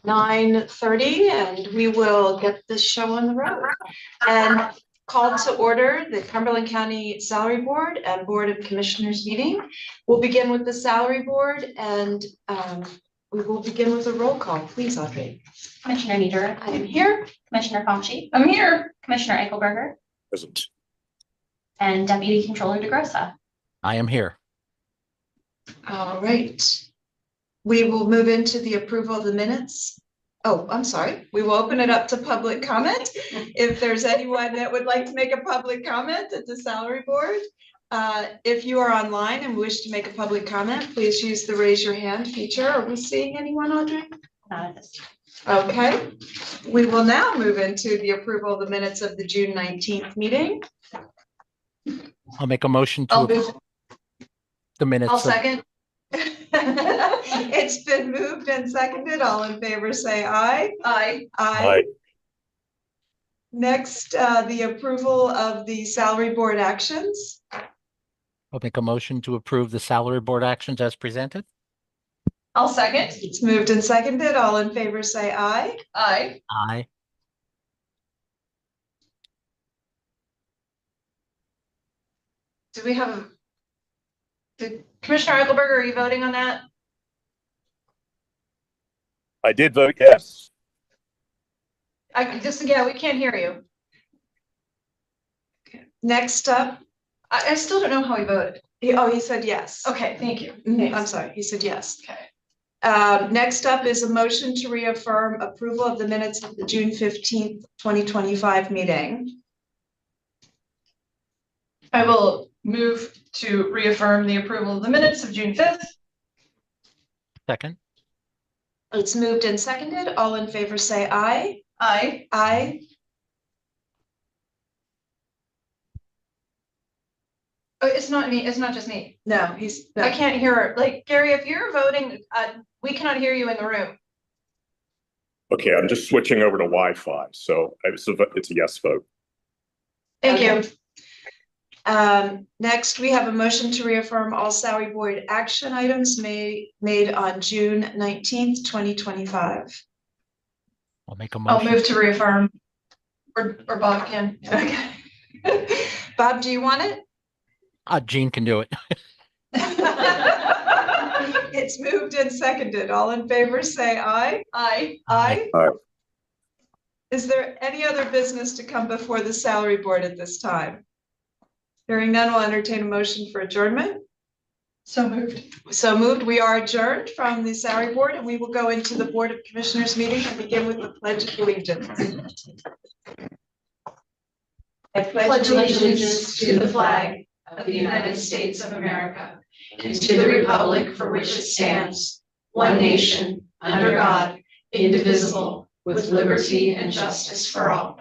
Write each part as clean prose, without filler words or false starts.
9:30, and we will get this show on the road. And call to order the Cumberland County Salary Board and Board of Commissioners meeting. We'll begin with the Salary Board, and we will begin with a roll call. Please, Audrey. Commissioner Nieder. I am here. Commissioner Fauci. I'm here. Commissioner Eichelberger. Present. And Deputy Controller DeGrossa. I am here. All right. We will move into the approval of the minutes. Oh, I'm sorry. We will open it up to public comment. If there's anyone that would like to make a public comment at the Salary Board, if you are online and wish to make a public comment, please use the raise your hand feature. Are we seeing anyone, Audrey? Not at this time. Okay. We will now move into the approval of the minutes of the June 19th meeting. I'll make a motion to approve the minutes. I'll second. It's been moved and seconded. All in favor say aye. Aye. Aye. Next, the approval of the Salary Board actions. I'll make a motion to approve the salary board actions as presented. I'll second. It's moved and seconded. All in favor say aye. Aye. Aye. Do we have Commissioner Eichelberger, are you voting on that? I did vote yes. Yeah, we can't hear you. Okay. Next up, I still don't know how he voted. He said yes. Okay, thank you. I'm sorry, he said yes. Okay. Next up is a motion to reaffirm approval of the minutes of the June 15th, 2025 meeting. I will move to reaffirm the approval of the minutes of June 5th. Second. It's moved and seconded. All in favor say aye. Aye. Aye. Oh, it's not me. It's not just me. No, I can't hear her. Like, Gary, if you're voting, we cannot hear you in the room. Okay, I'm just switching over to Wi-Fi, so it's a yes vote. Thank you. Next, we have a motion to reaffirm all Salary Board action items made on June 19th, 2025. I'll make a motion. I'll move to reaffirm, or Bob can. Okay. Bob, do you want it? Jean can do it. It's moved and seconded. All in favor say aye. Aye. Aye. Aye. Is there any other business to come before the Salary Board at this time? Hearing none, we'll entertain a motion for adjournment. So moved. So moved. We are adjourned from the Salary Board, and we will go into the Board of Commissioners meeting and begin with the Pledge of Allegiance. I pledge allegiance to the flag of the United States of America and to the republic for which it stands, one nation, under God, indivisible, with liberty and justice for all.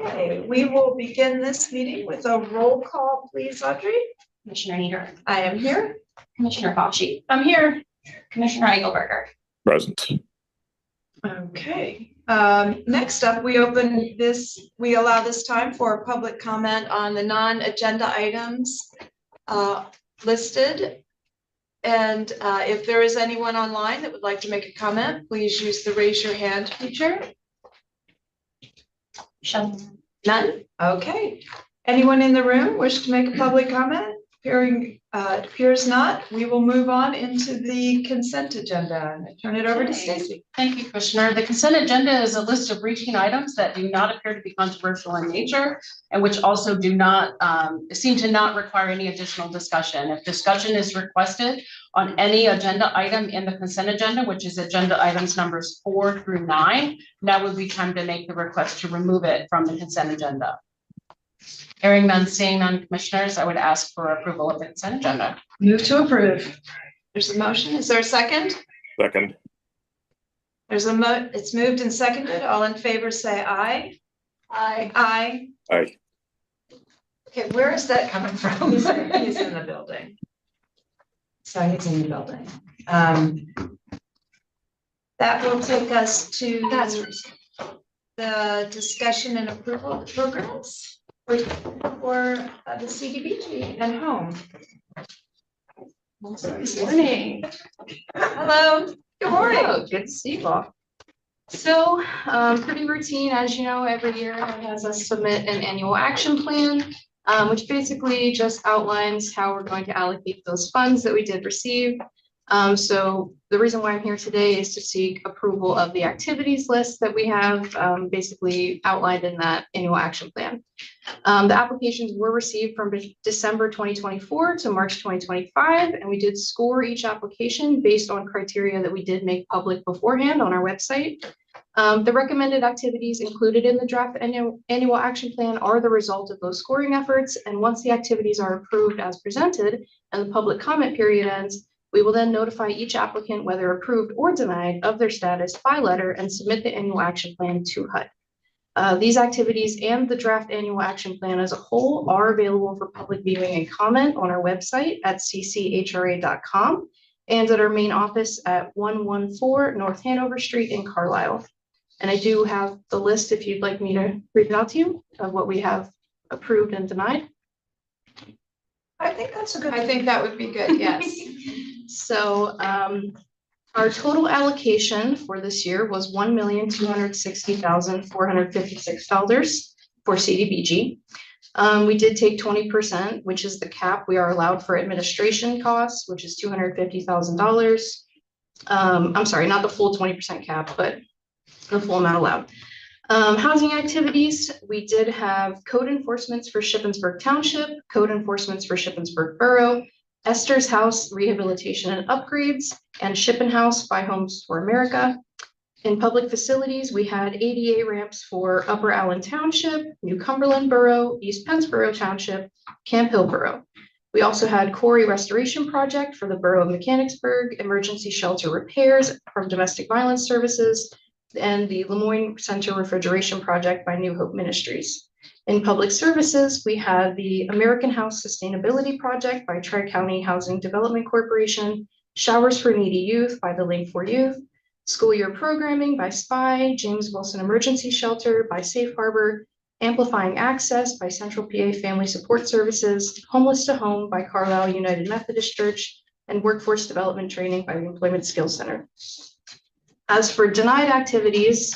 Okay, we will begin this meeting with a roll call, please, Audrey. Commissioner Nieder. I am here. Commissioner Fauci. I'm here. Commissioner Eichelberger. Present. Okay. Next up, we allow this time for public comment on the non-agenda items listed. And if there is anyone online that would like to make a comment, please use the raise your hand feature. None? Okay. Anyone in the room wish to make a public comment? It appears not. We will move on into the consent agenda and turn it over to Stacy. Thank you, Commissioner. The consent agenda is a list of routine items that do not appear to be controversial in nature and which also do not seem to not require any additional discussion. If discussion is requested on any agenda item in the consent agenda, which is agenda items numbers 4 through 9, now would be time to make the request to remove it from the consent agenda. Hearing none, seeing none, commissioners, I would ask for approval of the consent agenda. Move to approve. There's a motion. Is there a second? Second. It's moved and seconded. All in favor say aye. Aye. Aye. Aye. Okay, where is that coming from? He's in the building. So he's in the building. That will take us to the discussion and approval of the programs. for the CDBG and home. Good morning. Hello, good morning. Hello, good to see you all. So, pretty routine, as you know, every year it has us submit an annual action plan, which basically just outlines how we're going to allocate those funds that we did receive. So the reason why I'm here today is to seek approval of the activities list that we have, basically outlined in that annual action plan. The applications were received from December 2024 to March 2025, and we did score each application based on criteria that we did make public beforehand on our website. The recommended activities included in the draft annual action plan are the result of those scoring efforts, and once the activities are approved as presented and the public comment period ends, we will then notify each applicant whether approved or denied of their status by letter and submit the annual action plan to HUD. These activities and the draft annual action plan as a whole are available for public viewing and comment on our website at cchra.com and at our main office at 114 North Hanover Street in Carlisle. And I do have the list if you'd like me to read it out to you of what we have approved and denied. I think that would be good, yes. So our total allocation for this year was $1,260,456 for CDBG. We did take 20%, which is the cap we are allowed for administration costs, which is $250,000. I'm sorry, not the full 20% cap, but the full amount allowed. Housing activities, we did have code enforcements for Shippensburg Township, code enforcements for Shippensburg Borough, Esther's House rehabilitation and upgrades, and Shippen House by Homes for America. In public facilities, we had ADA ramps for Upper Allen Township, New Cumberland Borough, East Pennsboro Township, Camp Hill Borough. We also had quarry restoration project for the Borough of Mechanicsburg, emergency shelter repairs from Domestic Violence Services, and the Lemoyne Center refrigeration project by New Hope Ministries. In public services, we had the American House Sustainability Project by Tri-County Housing Development Corporation, Showers for Needy Youth by the Link for Youth, School Year Programming by SPY, James Wilson Emergency Shelter by Safe Harbor, Amplifying Access by Central PA Family Support Services, Homeless to Home by Carlisle United Methodist Church, and Workforce Development Training by the Employment Skills Center. As for denied activities,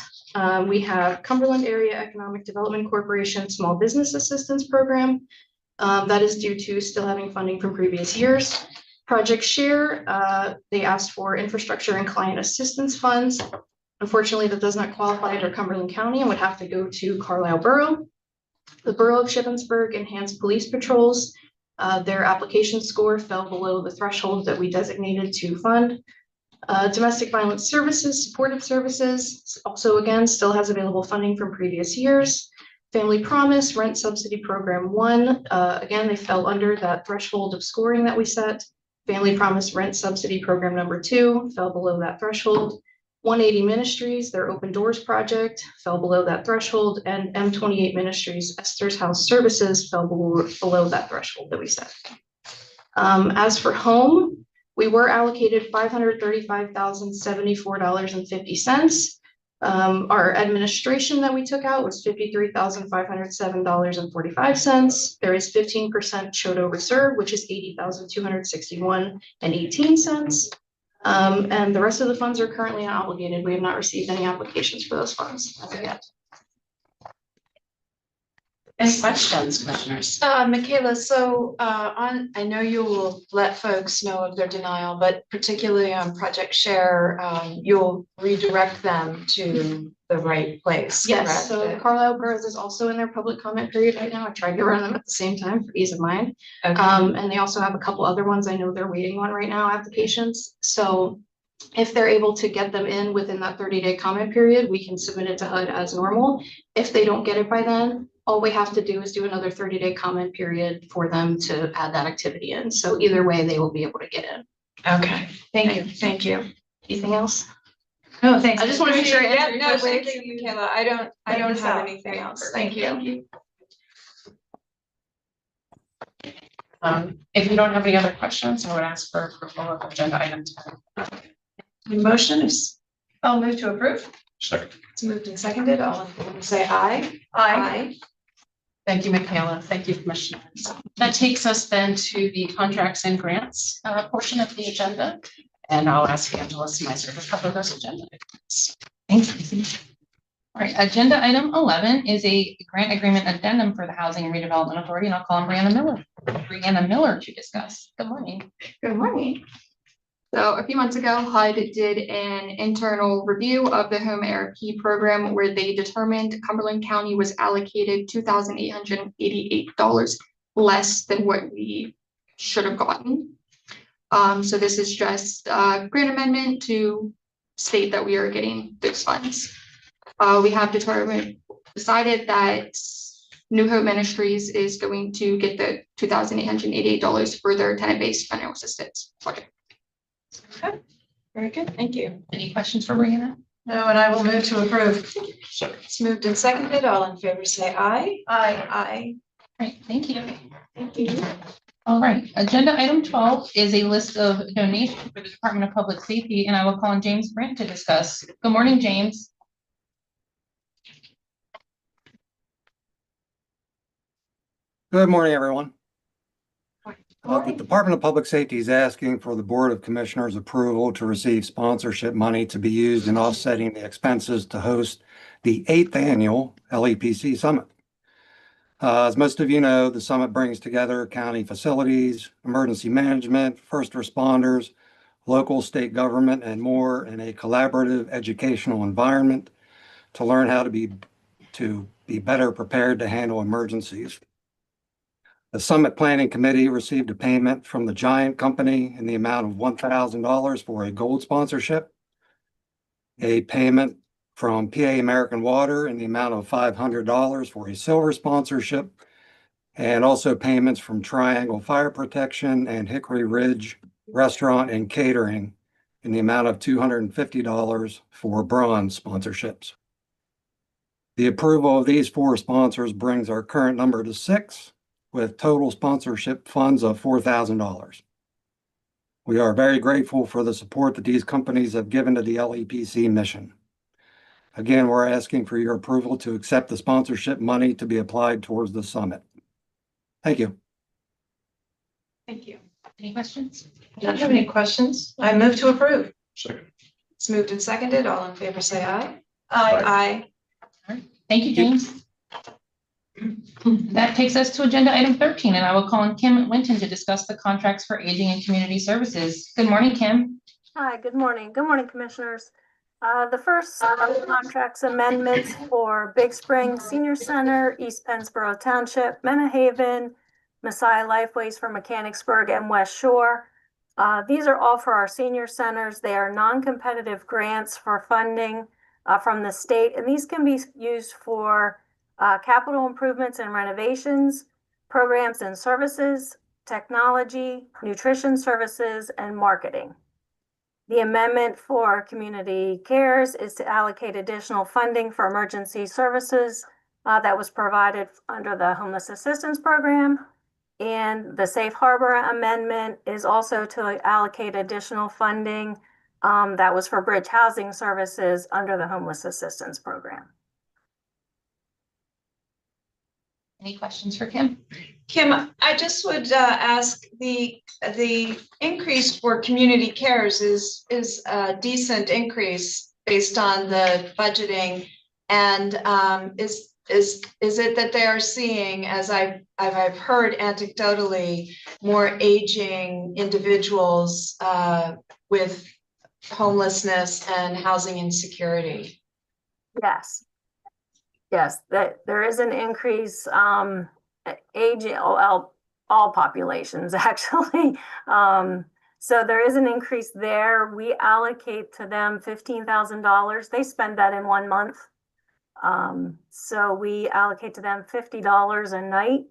we have Cumberland Area Economic Development Corporation Small Business Assistance Program. That is due to still having funding from previous years. Project Share, they asked for infrastructure and client assistance funds. Unfortunately, that does not qualify under Cumberland County and would have to go to Carlisle Borough. The Borough of Shippensburg Enhanced Police Patrols, their application score fell below the threshold that we designated to fund. Domestic Violence Services, Supportive Services, also again, still has available funding from previous years. Family Promise, Rent Subsidy Program 1, again, they fell under that threshold of scoring that we set. Family Promise Rent Subsidy Program number 2 fell below that threshold. 180 Ministries, their Open Doors project, fell below that threshold, and M28 Ministries, Esther's House Services, fell below that threshold that we set. As for home, we were allocated $535,074.50. Our administration that we took out was $53,507.45. There is 15% Chodo reserve, which is $80,261.18. And the rest of the funds are currently unobligated. We have not received any applications for those funds as of yet. Any questions, commissioners? Michaela, so I know you will let folks know of their denial, but particularly on Project Share, you'll redirect them to the right place. Yes, correct? so the Carlisle Boroughs is also in their public comment period right now. I tried to run them at the same time for ease of mind. Okay. And they also have a couple other ones I know they're waiting on right now, applications. So if they're able to get them in within that 30-day comment period, we can submit it to HUD as normal. If they don't get it by then, all we have to do is do another 30-day comment period for them to add that activity in. So either way, they will be able to get in. Okay, thank you, thank you. Anything else? No, thanks. I just want to make sure I Yeah, answered no, your thank questions. you, Michaela. I don't have anything else. Thank you. If you don't have any other questions, I would ask for approval of agenda item 10. The motion is, I'll move to approve. Second. it's moved and seconded. All in favor, say aye. Aye. Thank you, Michaela. Thank you, Commissioners. That takes us then to the contracts and grants portion of the agenda. And I'll ask Angela Smyser to cover those agenda items. Thanks, Lacey. All right, agenda item 11 is a grant agreement addendum for the Housing and Redevelopment Authority, and I'll call on Brianna Miller to discuss. Good morning. Good morning. So a few months ago, HUD did an internal review of the home ARP program where they determined Cumberland County was allocated $2,888 less than what we should have gotten. So this is just a grant amendment to state that we are getting those funds. We have decided that New Hope Ministries is going to get the $2,888 for their tenant-based financial assistance project. Okay, very good, thank you. Any questions for Brianna? No, and I will move to approve. Second. It's moved and seconded. All in favor, say aye. Aye. Aye. All right, thank you. Thank you. All right, agenda item 12 is a list of donations for the Department of Public Safety, and I will call on James Brandt to discuss. Good morning, James. Good morning, everyone. The morning. Department of Public Safety is asking for the Board of Commissioners approval to receive sponsorship money to be used in offsetting the expenses to host the 8th annual LEPC Summit. As most of you know, the summit brings together county facilities, emergency management, first responders, local, state government, and more in a collaborative educational environment to learn how to be better prepared to handle emergencies. The Summit Planning Committee received a payment from the Giant Company in the amount of $1,000 for a gold sponsorship, a payment from PA American Water in the amount of $500 for a silver sponsorship, and also payments from Triangle Fire Protection and Hickory Ridge Restaurant and Catering in the amount of $250 for bronze sponsorships. The approval of these 4 sponsors brings our current number to 6, with total sponsorship funds of $4,000. We are very grateful for the support that these companies have given to the LEPC mission. Again, we're asking for your approval to accept the sponsorship money to be applied towards the summit. Thank you. Thank you. Any questions? Do you have any questions? I move to approve. Second. It's moved and seconded. All in favor, say aye. Aye. Aye. Thank you, James. That takes us to agenda item 13, and I will call on Kim Winton to discuss the contracts for aging and community services. Good morning, Kim. Hi, good morning. Good morning, Commissioners. The first contracts amendments for Big Spring Senior Center, East Pennsboro Township, Menahaven, Messiah Lifeways for Mechanicsburg and West Shore. These are all for our senior centers. They are non-competitive grants for funding from the state, and these can be used for capital improvements and renovations, programs and services, technology, nutrition services, and marketing. The amendment for Community Cares is to allocate additional funding for emergency services that was provided under the Homeless Assistance Program. And the Safe Harbor Amendment is also to allocate additional funding that was for bridge housing services under the Homeless Assistance Program. Any questions for Kim? Kim, I just would ask the increase for community cares is a decent increase based on the budgeting. And is it that they are seeing, as I've heard anecdotally, more aging individuals with homelessness and housing insecurity? Yes. Yes, that there is an increase, aging, all populations actually. So there is an increase there. We allocate to them $15,000. They spend that in 1 month. So we allocate to them $50 a night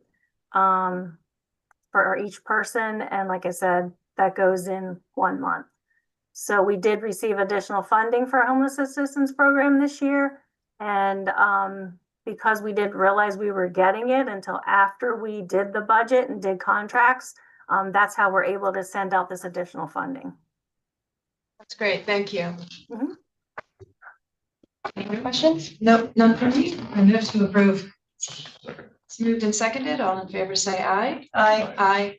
for each person. And like I said, that goes in 1 month. So we did receive additional funding for Homeless Assistance Program this year. And because we didn't realize we were getting it until after we did the budget and did contracts, that's how we're able to send out this additional funding. That's great, thank you. Mhm. Any other questions? No, none for me. I move to approve. It's moved and seconded. All in favor, say aye. Aye. Aye.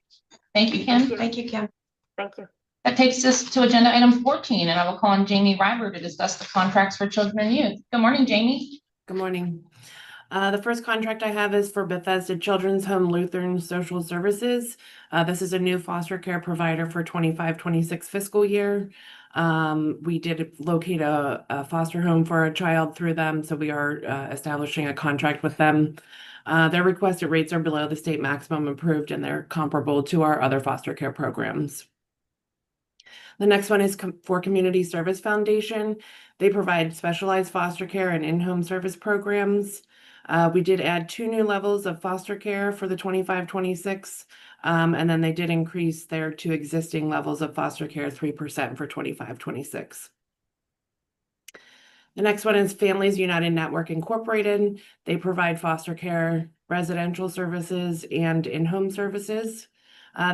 Thank you, Kim. Thank you, Kim. Thank you. That takes us to agenda item 14, and I will call on Jamie Ryber to discuss the contracts for children and youth. Good morning, Jamie. Good morning. The first contract I have is for Bethesda Children's Home Lutheran Social Services. This is a new foster care provider for 25-26 fiscal year. We did locate a foster home for a child through them, so we are establishing a contract with them. Their requested rates are below the state maximum approved, and they're comparable to our other foster care programs. The next one is for Community Service Foundation. They provide specialized foster care and in-home service programs. We did add 2 new levels of foster care for the 25-26, and then they did increase their 2 existing levels of foster care 3% for 25-26. The next one is Families United Network Incorporated. They provide foster care, residential services, and in-home services.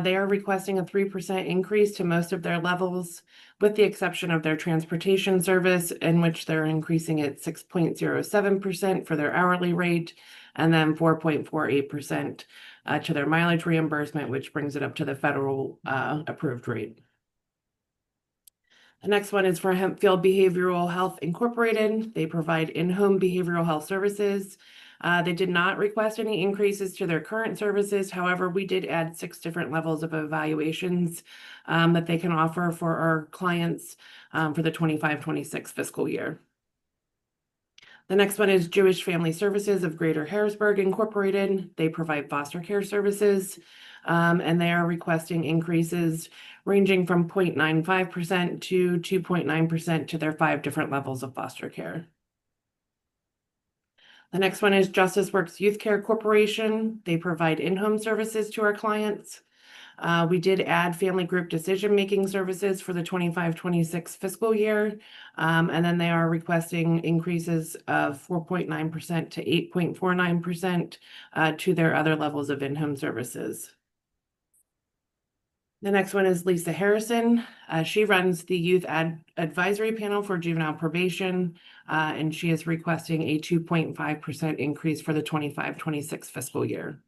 They are requesting a 3% increase to most of their levels, with the exception of their transportation service, in which they're increasing at 6.07% for their hourly rate, and then 4.48% to their mileage reimbursement, which brings it up to the federal approved rate. The next one is for Hempfield Behavioral Health Incorporated. They provide in-home behavioral health services. They did not request any increases to their current services. However, we did add 6 different levels of evaluations that they can offer for our clients for the 25-26 fiscal year. The next one is Jewish Family Services of Greater Harrisburg Incorporated. They provide foster care services, and they are requesting increases ranging from 0.95% to 2.9% to their 5 different levels of foster care. The next one is Justice Works Youth Care Corporation. They provide in-home services to our clients. We did add family group decision-making services for the 25-26 fiscal year. And then they are requesting increases of 4.9% to 8.49% to their other levels of in-home services. The next one is Lisa Harrison. She runs the Youth Advisory Panel for Juvenile Probation, and she is requesting a 2.5% increase for the 25-26 fiscal year.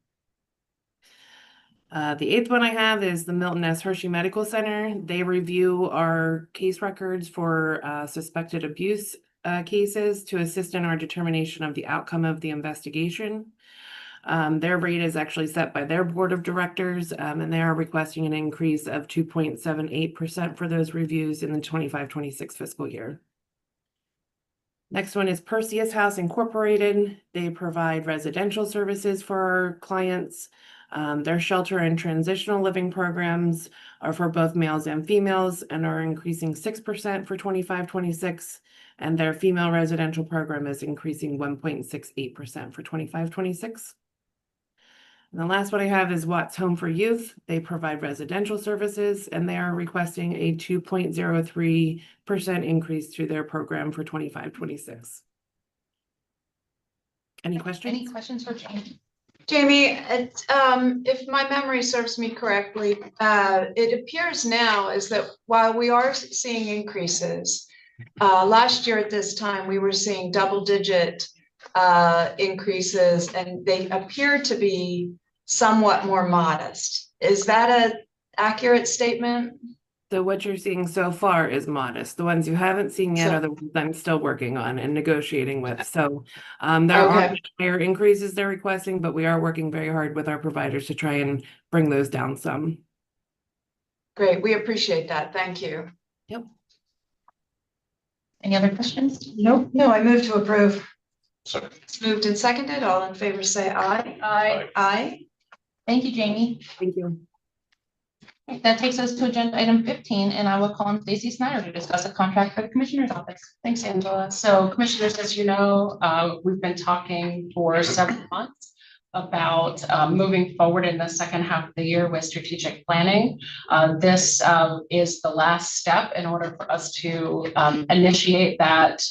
The 8th one I have is the Milton S. Hershey Medical Center. They review our case records for suspected abuse cases to assist in our determination of the outcome of the investigation. Their rate is actually set by their board of directors, and they are requesting an increase of 2.78% for those reviews in the 25-26 fiscal year. Next one is Perseus House Incorporated. They provide residential services for our clients. Their shelter and transitional living programs are for both males and females and are increasing 6% for 25-26. And their female residential program is increasing 1.68% for 25-26. And the last one I have is Watts Home for Youth. They provide residential services, and they are requesting a 2.03% increase to their program for 25-26. Any questions? Any questions for Jamie? Jamie, if my memory serves me correctly, it appears now is that while we are seeing increases, last year at this time, we were seeing double-digit increases, and they appear to be somewhat more modest. Is that an accurate statement? So what you're seeing so far is modest. The ones you haven't seen yet are the ones I'm still working on and negotiating with. So there are higher increases they're requesting, but we are working very hard with our providers to try and bring those down some. Great, we appreciate that. Thank you. Yep. Any other questions? Nope. No, I move to approve. It's moved and seconded. All in favor say aye. Aye. Aye. Thank you, Jamie. Thank you. That takes us to agenda item 15, and I will call on Stacy Snyder to discuss a contract for the Commissioner's Office. Thanks, Angela. So Commissioners, as you know, we've been talking for several months about moving forward in the second half of the year with strategic planning. This is the last step in order for us to initiate that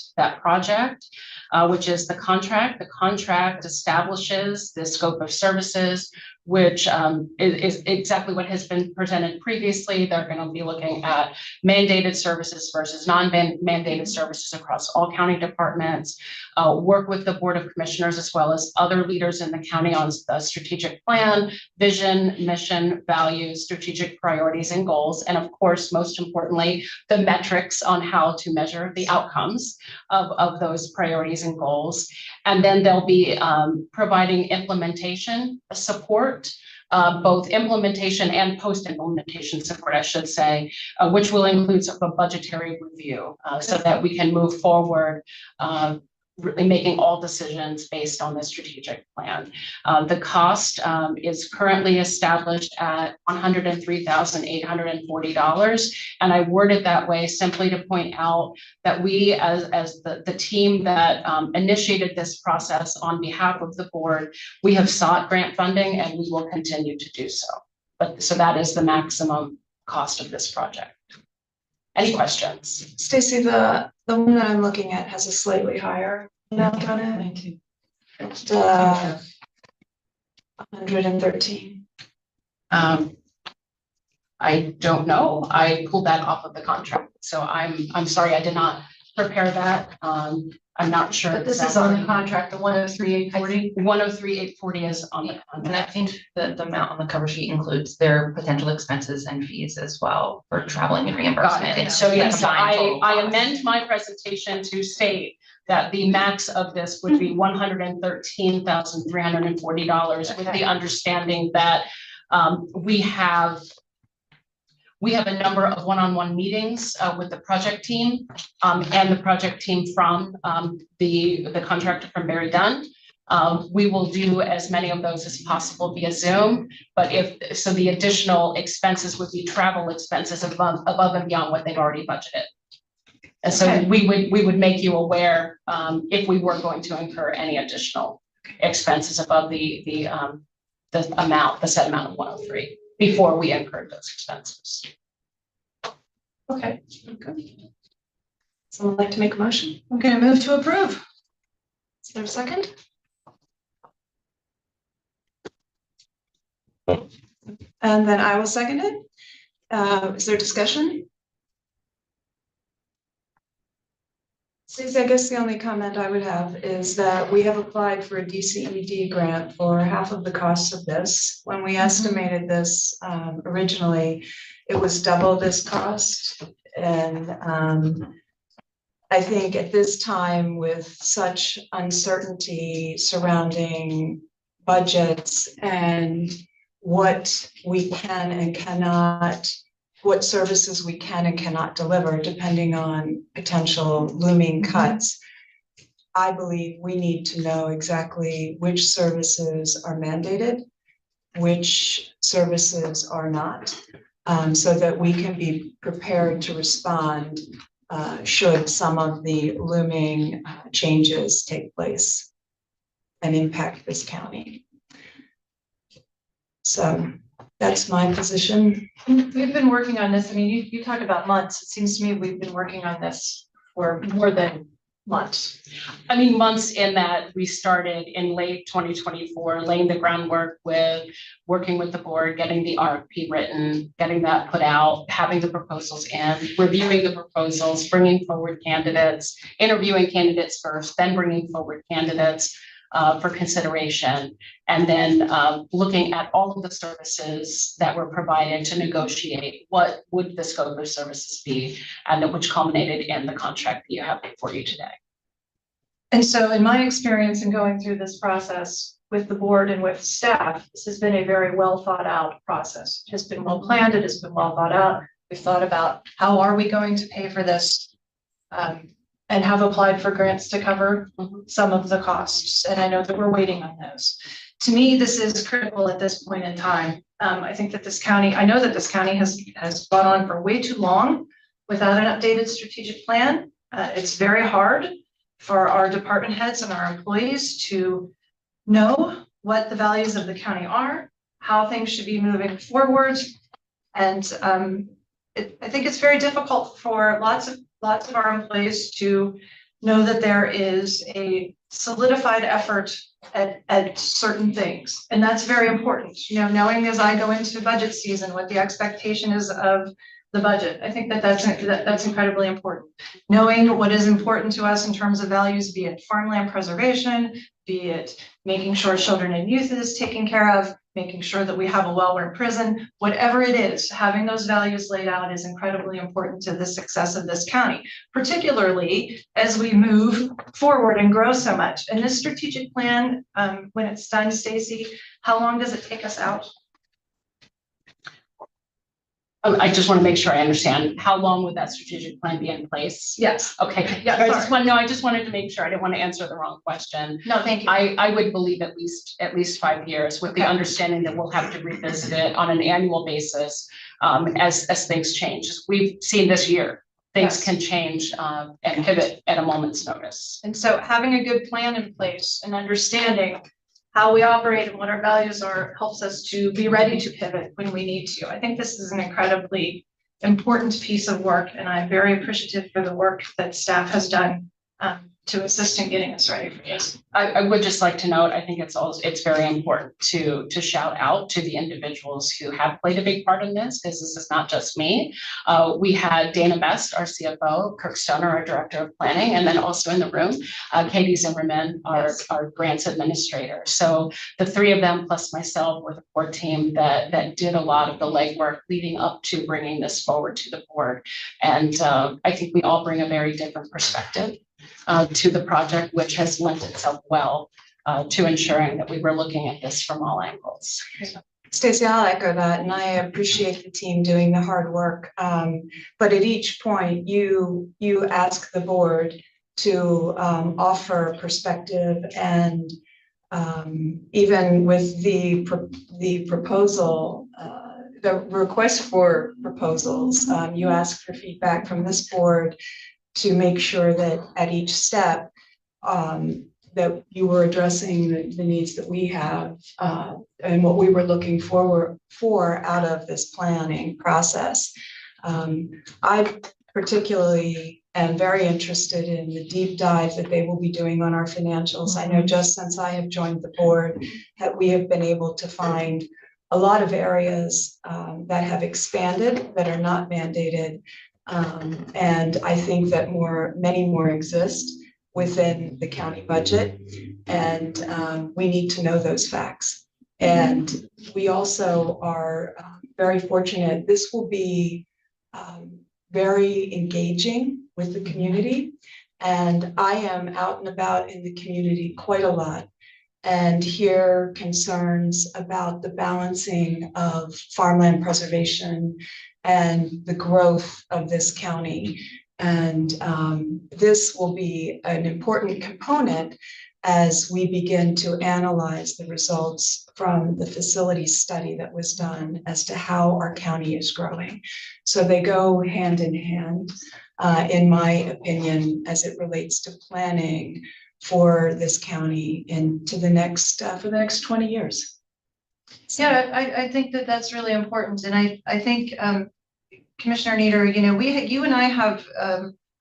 project. Which is the contract. The contract establishes the scope of services which is exactly what has been presented previously. They're going to be looking at mandated services versus non-mandated services across all county departments, work with the Board of Commissioners as well as other leaders in the county on the strategic plan, vision, mission, values, strategic priorities and goals, and of course, most importantly, the metrics on how to measure the outcomes of those priorities and goals. And then they'll be providing implementation support, both implementation and post-implementation support, I should say, which will include sort of a budgetary review so that we can move forward, really making all decisions based on the strategic plan. The cost is currently established at $103,840. And I word it that way simply to point out that we as the team that initiated this process on behalf of the board, we have sought grant funding and we will continue to do so. But so that is the maximum cost of this project. Any questions? Stacy, the one that I'm looking at has a slightly higher amount on it. 113. I don't know. I pulled that off of the contract. So I'm sorry, I did not prepare that. I'm not sure. But this is on the contract, the 103,840. 103,840 is on the And I contract. think the amount on the cover sheet includes their potential expenses and fees as well for traveling and reimbursement. Got it. It's So the yes, combined total I cost. amend my presentation to state that the max of this would be $113,340 with the understanding that we have a number of one-on-one meetings with the project team and the project team from the contractor from Barry Dunn. We will do as many of those as possible via Zoom, but so the additional expenses would be travel expenses above and beyond what they've already budgeted. And so we would make you aware if we were going to incur any additional expenses above the set amount of 103 before we incurred those expenses. Okay. Someone like to make a motion? I'm going to move to approve. Is there a second? And then I will second it. Is there discussion? Stacey, I guess the only comment I would have is that we have applied for a DCED grant for half of the costs of this. When we estimated this originally, it was double this cost. And I think at this time, with such uncertainty surrounding budgets and what we can and cannot, what services we can and cannot deliver, depending on potential looming cuts, I believe we need to know exactly which services are mandated, which services are not, so that we can be prepared to respond should some of the looming changes take place and impact this county. So that's my position. We've been working on this. I mean, you talk about months. It seems to me we've been working on this for more than months. I mean, months in that we started in late 2024, laying the groundwork with working with the board, getting the RFP written, getting that put out, having the proposals in, reviewing the proposals, bringing forward candidates, interviewing candidates first, then bringing forward candidates for consideration, and then looking at all of the services that were provided to negotiate what would the scope of services be, and which culminated in the contract that you have before you today. And so in my experience in going through this process with the board and with staff, this has been a very well thought out process. It has been well planned. It has been well thought out. We've thought about how are we going to pay for this, and have applied for grants to cover some of the costs. And I know that we're waiting on those. To me, this is critical at this point in time. I think that this county, I know that this county has gone on for way too long without an updated strategic plan. It's very hard for our department heads and our employees to know what the values of the county are, how things should be moving forward. And I think it's very difficult for lots of our employees to know that there is a solidified effort at certain things. And that's very important, knowing as I go into budget season, what the expectation is of the budget. I think that's incredibly important. Knowing what is important to us in terms of values, be it farmland preservation, be it making sure children and youth is taken care of, making sure that we have a well-run prison, whatever it is, having those values laid out is incredibly important to the success of this county, particularly as we move forward and grow so much. And this strategic plan, when it's done, Stacy, how long does it take us out? I just want to make sure I understand, how long would that strategic plan be in place? Yes. Okay, Yeah, I just wanted to make sure, I didn't want to answer the wrong question. No, thank you. I would believe at least 5 years, with the understanding that we'll have to revisit it on an annual basis, as things change. As we've seen this year, things Yes. can change, and pivot at a moment's notice. And so having a good plan in place and understanding how we operate and what our values are helps us to be ready to pivot when we need to. I think this is an incredibly important piece of work, and I'm very appreciative for the work that staff has done to assist in getting us ready for this. I would just like to note, I think it's very important to shout out to the individuals who have played a big part in this, because this is not just me. We had Dana Best, our CFO, Kirk Stoner, our Director of Planning, and then also in the room, Katie Zimmerman, our grants administrator. So the three of them plus myself were the core team that did a lot of the legwork leading up to bringing this forward to the board. And I think we all bring a very different perspective to the project, which has lent itself well to ensuring that we were looking at this from all angles. Stacey, I'll echo that, and I appreciate the team doing the hard work. But at each point, you ask the board to offer perspective, and even with the proposal, the request for proposals, you ask for feedback from this board to make sure that at each step that you were addressing the needs that we have and what we were looking for out of this planning process. I particularly am very interested in the deep dive that they will be doing on our financials. I know just since I have joined the board that we have been able to find a lot of areas that have expanded that are not mandated. And I think that many more exist within the county budget, and we need to know those facts. And we also are very fortunate. This will be very engaging with the community, and I am out and about in the community quite a lot and hear concerns about the balancing of farmland preservation and the growth of this county. And this will be an important component as we begin to analyze the results from the facilities study that was done as to how our county is growing. So they go hand in hand, in my opinion, as it relates to planning for this county into the next, for the next 20 years. Yeah, I think that that's really important. And I think, Commissioner Nieder, you and I have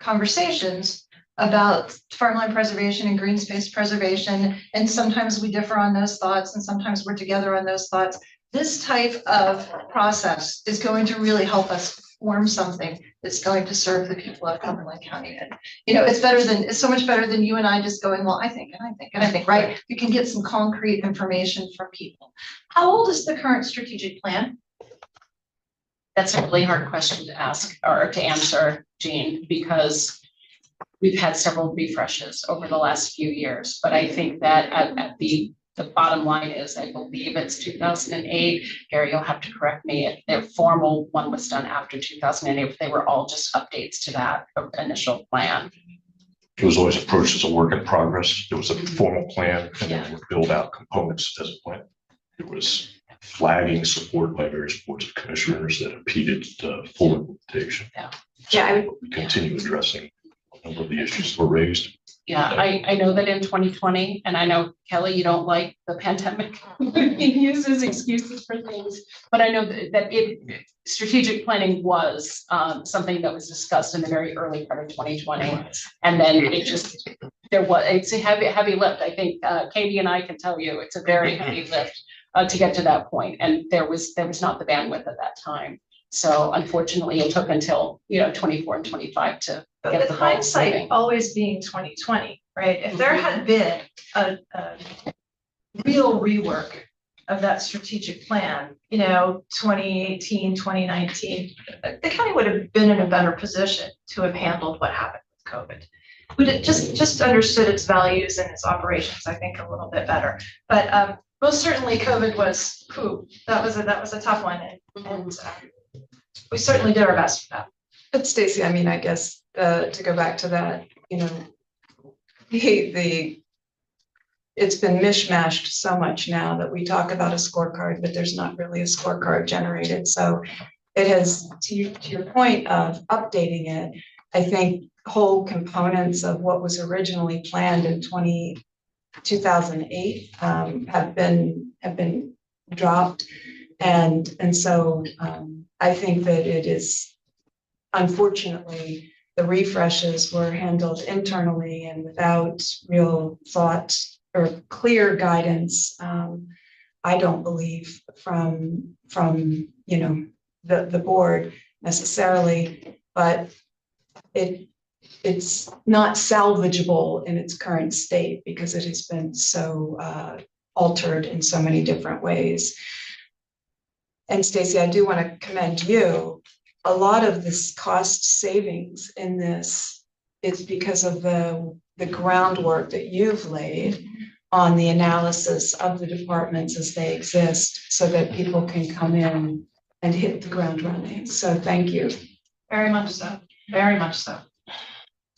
conversations about farmland preservation and green space preservation, and sometimes we differ on those thoughts and sometimes we're together on those thoughts. This type of process is going to really help us form something that's going to serve the people of Cumberland County. And, it's so much better than you and I just going, well, I think, right? You can get some concrete information from people. How old is the current strategic plan? That's a really hard question to ask or to answer, Jean, because we've had several refreshes over the last few years. But I think that at the bottom line is, I believe it's 2008. Gary, you'll have to correct me if the formal one was done after 2008, if they were all just updates to that initial plan. It was always approached as a work in progress. It was a formal plan, and then would build out components as a plan. It was flagging support by various boards of commissioners that impeded full implementation. We continue addressing a number of the issues that were raised. Yeah, I know that in 2020, and I know, Kelly, you don't like the pandemic being used as excuses for things, but I know that strategic planning was something that was discussed in the very early part of 2020. And then it just it's a heavy lift. I think Katie and I can tell you it's a very heavy lift to get to that point, and there was not the bandwidth at that time. So unfortunately, it took until 24 and 25 to But get with the ball hindsight moving. always being 2020, right? If there had been a real rework of that strategic plan, 2018, 2019, the county would have been in a better position to have handled what happened with COVID. Would it just understood its values and its operations, I think, a little bit better. But most certainly COVID was, that was a tough one. And we certainly did our best for that. But Stacy, I mean, I guess, to go back to that, it's been mishmashed so much now that we talk about a scorecard, but there's not really a scorecard generated. So it has, to your point of updating it, I think whole components of what was originally planned in 2008 have been dropped. And so I think that it is, unfortunately, the refreshes were handled internally and without real thought or clear guidance. I don't believe from the board necessarily, but it's not salvageable in its current state because it has been so altered in so many different ways. And Stacy, I do want to commend you. A lot of this cost savings in this is because of the groundwork that you've laid on the analysis of the departments as they exist so that people can come in and hit the ground running. So thank you. Very much so. Very much so.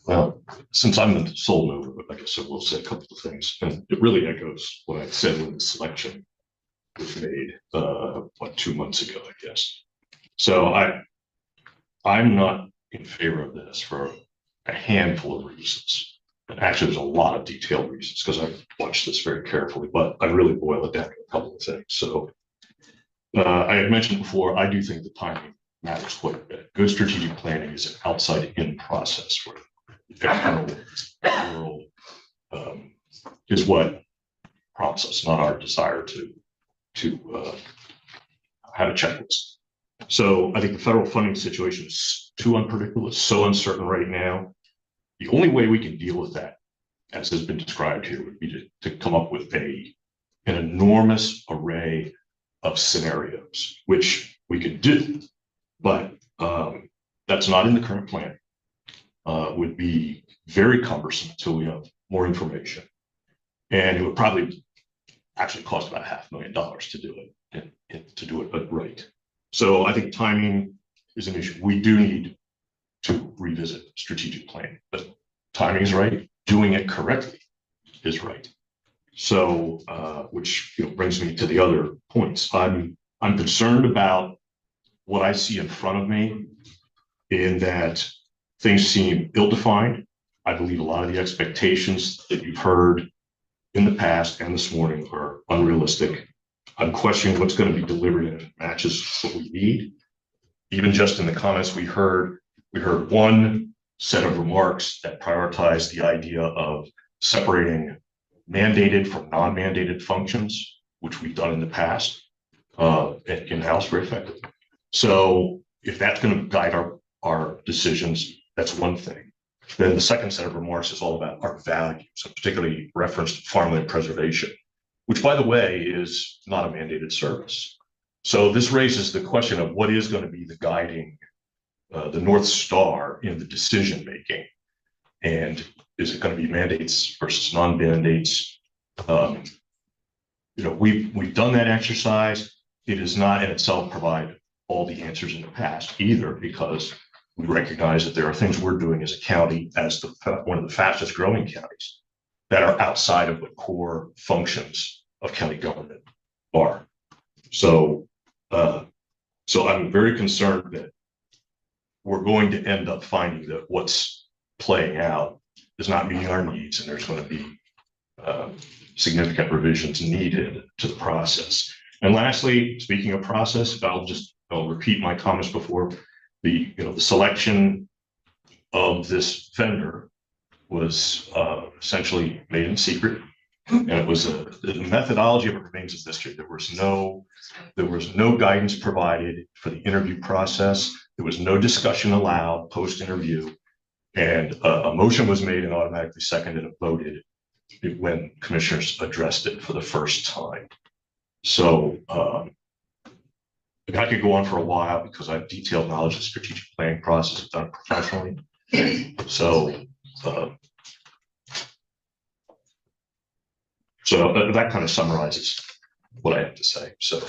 Well, since I'm the sole mover, I guess I will say a couple of things. And it really echoes what I said when the selection was made, 2 months ago, I guess. So I'm not in favor of this for a handful of reasons. And actually, there's a lot of detailed reasons because I've watched this very carefully, but I really boil it down to a couple of things. So I had mentioned before, I do think the timing matters quite a bit. Good strategic planning is an outside-in process where the external world is what prompts us, not our desire to have a checklist. So I think the federal funding situation is too unpredictable. It's so uncertain right now. The only way we can deal with that, as has been described here, would be to come up with an enormous array of scenarios, which we could do, but that's not in the current plan. Would be very cumbersome until we have more information. And it would probably actually cost about $500,000 to do it, and to do it right. So I think timing is an issue. We do need to revisit strategic planning, but timing is right. Doing it correctly is right. So, which brings me to the other points. I'm concerned about what I see in front of me, in that things seem ill-defined. I believe a lot of the expectations that you've heard in the past and this morning are unrealistic. I'm questioning what's going to be delivered and if it matches what we need. Even just in the comments we heard one set of remarks that prioritized the idea of separating mandated from non-mandated functions, which we've done in the past, in-house very effectively. So if that's going to guide our decisions, that's one thing. Then the second set of remarks is all about our values, and particularly referenced farmland preservation, which, by the way, is not a mandated service. So this raises the question of what is going to be the guiding, the North Star in the decision making, and is it going to be mandates versus non-mandates? We've done that exercise. It does not in itself provide all the answers in the past either, because we recognize that there are things we're doing as a county, as one of the fastest growing counties, that are outside of the core functions of county government are. So I'm very concerned that we're going to end up finding that what's playing out is not meeting our needs, and there's going to be significant revisions needed to the process. And lastly, speaking of process, I'll repeat my comments before. The selection of this vendor was essentially made in secret. And it was the methodology of it remains a mystery. There was no guidance provided for the interview process. There was no discussion allowed post-interview. And a motion was made and automatically seconded and voted when commissioners addressed it for the first time. So I could go on for a while because I have detailed knowledge of the strategic planning process done professionally. So that kind of summarizes what I have to say. So.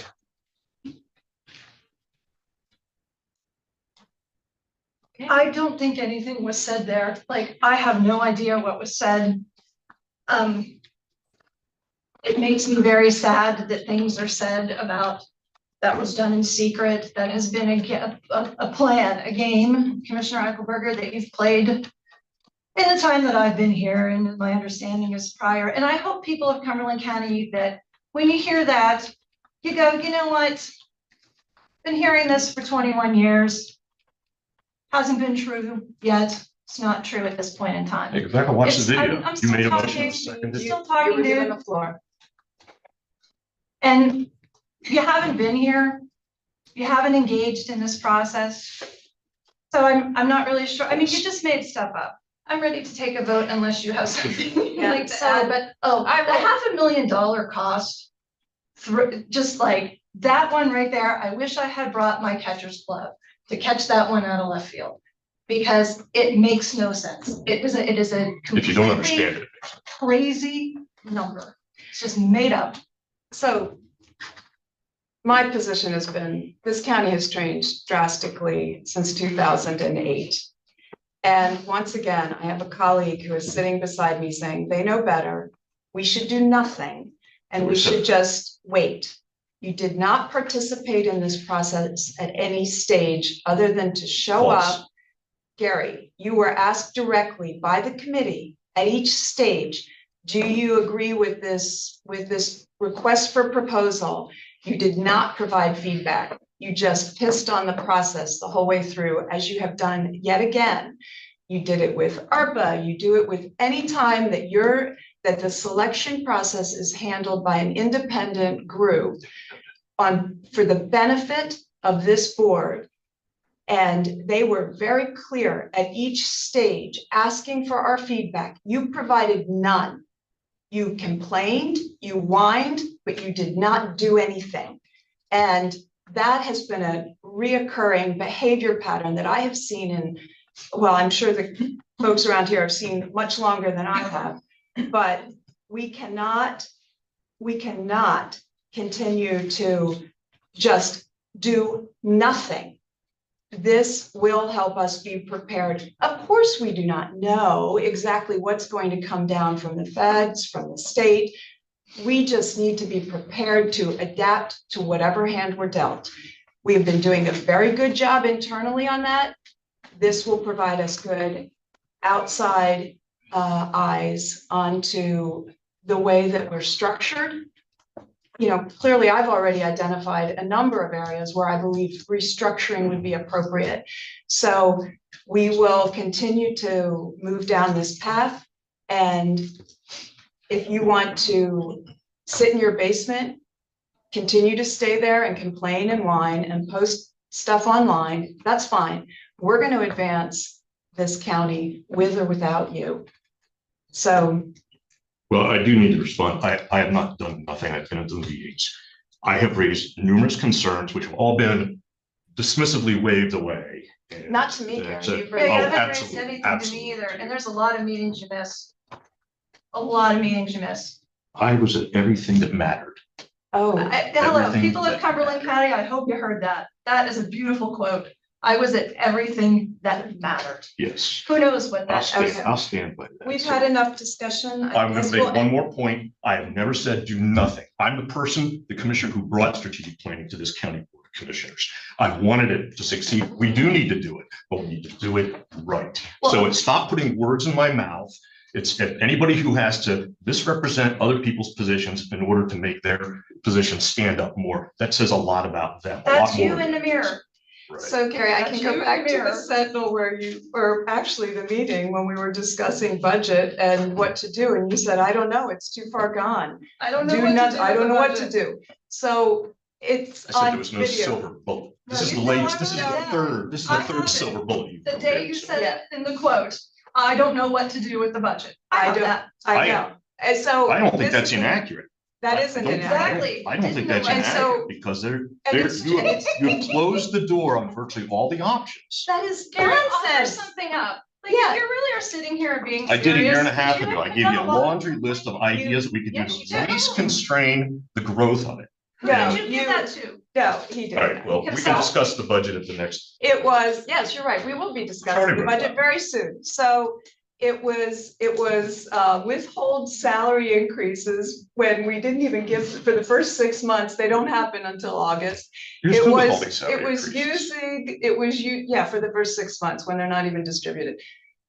I don't think anything was said there. Like, I have no idea what was said. It makes me very sad that things are said about that was done in secret. That has been a plan, a game, Commissioner Eichelberger, that you've played in the time that I've been here, and my understanding is prior. And I hope people of Cumberland County that when you hear that, you go, you know what? Been hearing this for 21 years. Hasn't been true yet. It's not true at this point in time. Hey, go back and watch the video. I'm You still made a talking, motion, seconded. still talking to the floor. And you haven't been here. You haven't engaged in this process. So I'm not really sure. I mean, you just made stuff up. I'm ready to take a vote unless you have something you'd like to add, but the $500,000 cost, just like that one right there, I wish I had brought my catcher's glove to catch that one out of left field, because it makes no sense. It is a If you don't understand it, crazy number. It's just made up. So my position has been, this county has changed drastically since 2008. And once again, I have a colleague who is sitting beside me saying, they know better. We should do nothing and we should just wait. You did not participate in this process at any stage other than to show up. Gary, you were asked directly by the committee at each stage, do you agree with this request for proposal? You did not provide feedback. You just pissed on the process the whole way through, as you have done yet again. You did it with ARPA. You do it with any time that the selection process is handled by an independent group for the benefit of this board. And they were very clear at each stage asking for our feedback. You provided none. You complained, you whined, but you did not do anything. And that has been a reoccurring behavior pattern that I have seen in, well, I'm sure the folks around here have seen much longer than I have, but we cannot continue to just do nothing. This will help us be prepared. Of course, we do not know exactly what's going to come down from the feds, from the state. We just need to be prepared to adapt to whatever hand we're dealt. We have been doing a very good job internally on that. This will provide us good outside eyes onto the way that we're structured. You know, clearly I've already identified a number of areas where I believe restructuring would be appropriate. So we will continue to move down this path. And if you want to sit in your basement, continue to stay there and complain and whine and post stuff online, that's fine. We're going to advance this county with or without you. So. Well, I do need to respond. I have not done nothing. I've been at the meetings. I have raised numerous concerns, which have all been dismissively waved away. Not to me, Gary. You haven't raised anything to me either. And there's a lot of meetings you miss. A lot of meetings you miss. I was at everything that mattered. Oh, hello, people of Cumberland County. I hope you heard that. That is a beautiful quote. I was at everything that mattered. Yes. Who knows what that is? I'll stand by that. We've had enough discussion. I'm going to make one more point. I have never said do nothing. I'm the person, the commissioner who brought strategic planning to this county board of commissioners. I wanted it to succeed. We do need to do it, but we need to do it right. So it's stop putting words in my mouth. It's anybody who has to misrepresent other people's positions in order to make their position stand up more. That says a lot about them. That's you in the mirror. Right. So Gary, I can go That's back to your the Sentinel where or actually the meeting when we were discussing budget and what to do, and you said, I don't know, it's too far gone. I don't Do not, I don't know what to do. So it's I said on there was no video. silver bullet. This No, is you the know latest, I this is wrote the that. third, this is I the have third it. silver bullet. you've The day prepared, you so- said it in the quote, I don't know what to do with the budget. I have don't- that. I know. And so. I don't think this that's is- inaccurate. That I isn't don't- Exactly. I don't think that's And so- inaccurate because there, it's- you have closed the door on virtually all the options. That is offer Nonsense. something up. Like, Yeah. if you really are sitting here being I did a year and a serious, half you ago. I haven't gave you done a lot. laundry list of ideas that we could do Yes, you to at least did. constrain the growth of it. Who No, did you give that to? No, he didn't. All right, well, we can Himself. discuss the budget at the next. It was, yes, you're right, we will be discussing Sorry the about budget that. very soon, so it was withhold salary increases when we didn't even give, for the first 6 months, they don't happen until August. You're It still was, withholding salary it was increases. yeah, for the first 6 months when they're not even distributed.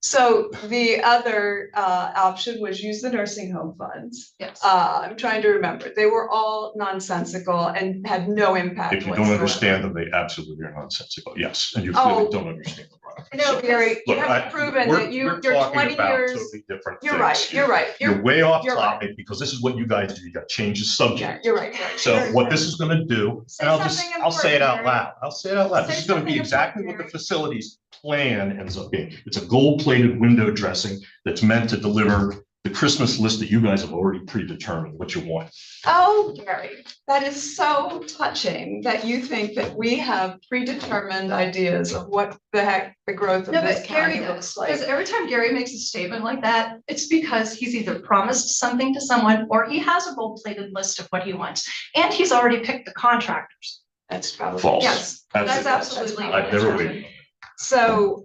So the other option was use the nursing home funds. Yes. I'm trying to remember, they were all nonsensical and had no impact If you don't whatsoever. understand them, they absolutely are nonsensical. Yes, and you Oh. clearly don't understand the product. No, Gary, you Look, have proven we're- that we're you're talking 20 about years. Totally different You're things right, here. you're right, You're way off you're right. topic because this is what you guys do. You got to change the Yeah, subject. you're right, you're right. So what this is gonna do, Say and something I'll say it out important, loud. I'll say it out loud. This Say is gonna be something exactly important, what the facilities plan ends up being. It's a gold-plated window dressing that's meant to deliver the Christmas list that you guys have already predetermined what you want. Oh, Gary, that is so touching that you think that we have predetermined ideas of what the heck the growth of No, this but Gary county does, looks like. because every time Gary makes a statement like that, it's because he's either promised something to someone or he has a gold-plated list of what he wants. And he's already picked the contractors. That's probably. False. Yes, that's absolutely. I've never waited. So,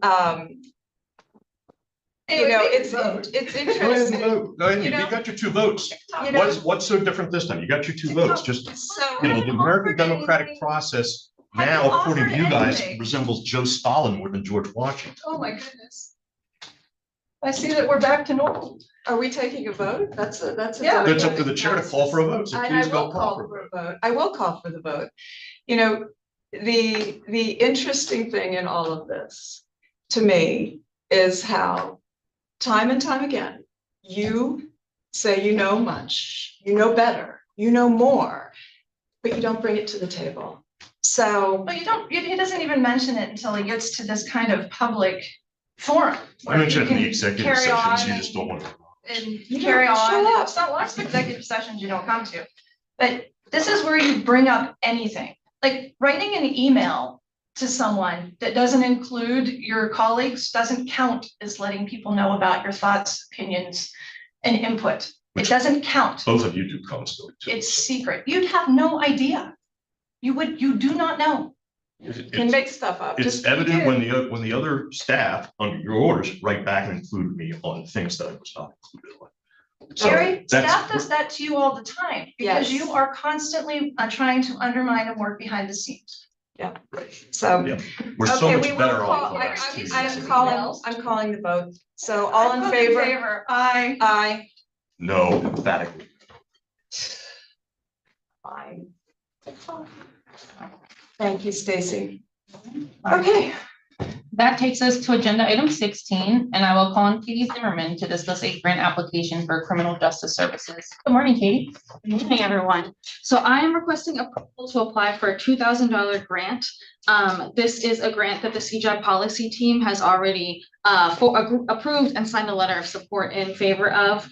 you know, it's Go ahead and interesting. vote. Go ahead, You you know- got your 2 votes. You know, What's so different this time? You got your 2 votes. Just, so. you know, the American democratic anything. process Have you now, according to offered you guys, anything? resembles Joe Stalin more than George Washington. Oh, my goodness. I see that we're back to normal. Are we taking a vote? That's a. Yeah. It's up to the chair to call for a vote, so And I please go will call call for a vote. for a vote. I will call for the vote. You know, the interesting thing in all of this, to me, is how time and time again, you say you know much, you know better, you know more, but you don't bring it to the table. So, But you don't, he doesn't even mention it until he gets to this kind of public forum. I where mentioned he it in the can executive carry on sessions, you and- just don't want to. And You carry don't on. show up. It's not lots of executive sessions you don't come to. But this is where you bring up anything, like writing an email to someone that doesn't include your colleagues doesn't count as letting people know about your thoughts, opinions, and input. It Which- doesn't count. Both of you do constantly too. It's secret. You'd have no idea. You do not know. It- can It's make stuff up. it's Just evident do. when the other staff, under your orders, write back and include me on things that I was not included on. So Jerry, that's- staff does that to you all the time because Yes. you are constantly trying to undermine and work behind the scenes. So. Yeah. We're so Okay, much we will better call, off. I'm calling the vote. So all in favor? Aye. Aye. No, emphatically. Fine. Thank you, Stacy. Okay, That takes us to agenda item 16, and I will call on Katie Zimmerman to discuss a grant application for criminal justice services. Good morning, Katie. Good morning, everyone. So I am requesting approval to apply for a $2,000 grant. This is a grant that the CJAB policy team has already approved and signed a letter of support in favor of,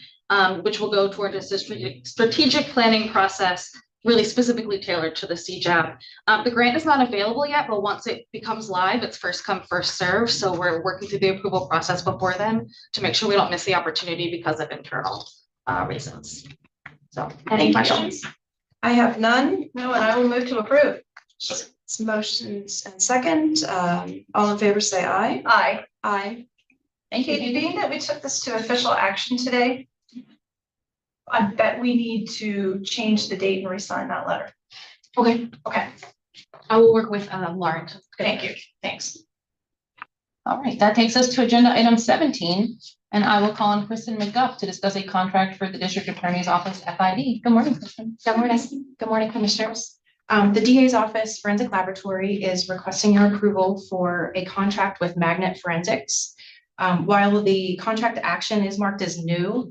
which will go towards a strategic planning process really specifically tailored to the CJAB. The grant is not available yet, but once it becomes live, it's first come, first serve. So we're working through the approval process before then to make sure we don't miss the opportunity because of internal reasons. So any questions? I have none. No, and I will move to approve. It's motions and second. All in favor, say aye. Aye. Aye. Thank you. Katie, being that we took this to official action today, I bet we need to change the date and re-sign that letter. Okay, Okay, I will work with Lauren. thank you. Thanks. All right, that takes us to agenda item 17, and I will call on Kristen McGuff to discuss a contract for the District Attorney's Office FID. Good morning, Kristen. Good morning, commissioners. The DA's office forensic laboratory is requesting your approval for a contract with Magnet Forensics. While the contract action is marked as new,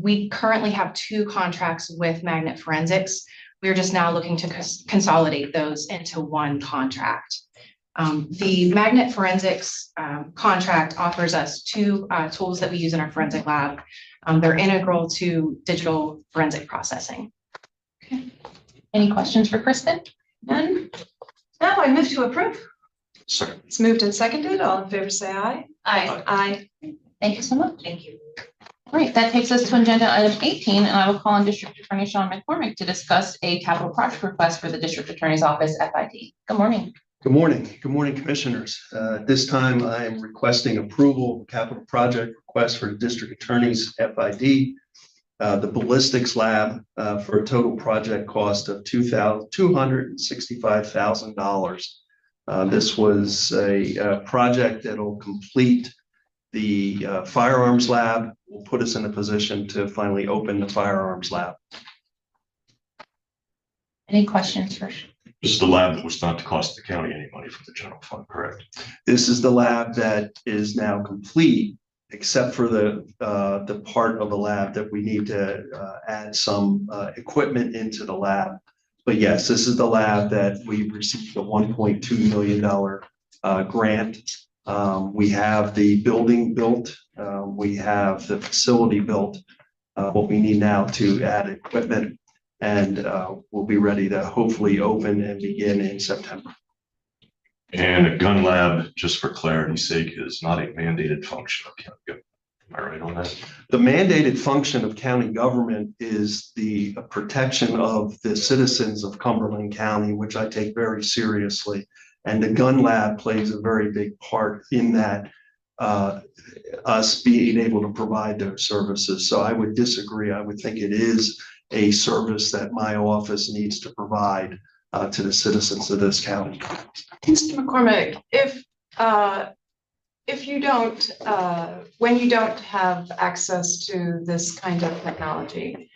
we currently have 2 contracts with Magnet Forensics. We're just now looking to consolidate those into 1 contract. The Magnet Forensics contract offers us 2 tools that we use in our forensic lab. They're integral to digital forensic processing. Okay. Any questions for Kristen? None? Now I move to approve. Second. It's moved and seconded. All in favor, say aye. Aye. Aye. Thank you so much. Thank you. All right, that takes us to agenda item 18, and I will call on District Attorney Sean McCormick to discuss a capital project request for the District Attorney's Office, FID. Good morning. Good morning. Good morning, Commissioners. At this time, I am requesting approval of capital project request for the District Attorney's FID, the ballistics lab, for a total project cost of $265,000. This was a project that will complete the firearms lab, will put us in a position to finally open the firearms lab. Any questions for? This is the lab that was not to cost the county any money from the general fund, correct? This is the lab that is now complete, except for the part of the lab that we need to add some equipment into the lab. But yes, this is the lab that we received a $1.2 million grant. We have the building built. We have the facility built. What we need now to add equipment, and we'll be ready to hopefully open and begin in September. And a gun lab, just for clarity's sake, is not a mandated function of county government. Am I right on that? The mandated function of county government is the protection of the citizens of Cumberland County, which I take very seriously. And the gun lab plays a very big part in that, us being able to provide those services. So I would disagree. I would think it is a service that my office needs to provide to the citizens of this county. Mr. McCormick, if you don't, when you don't have access to this kind of technology,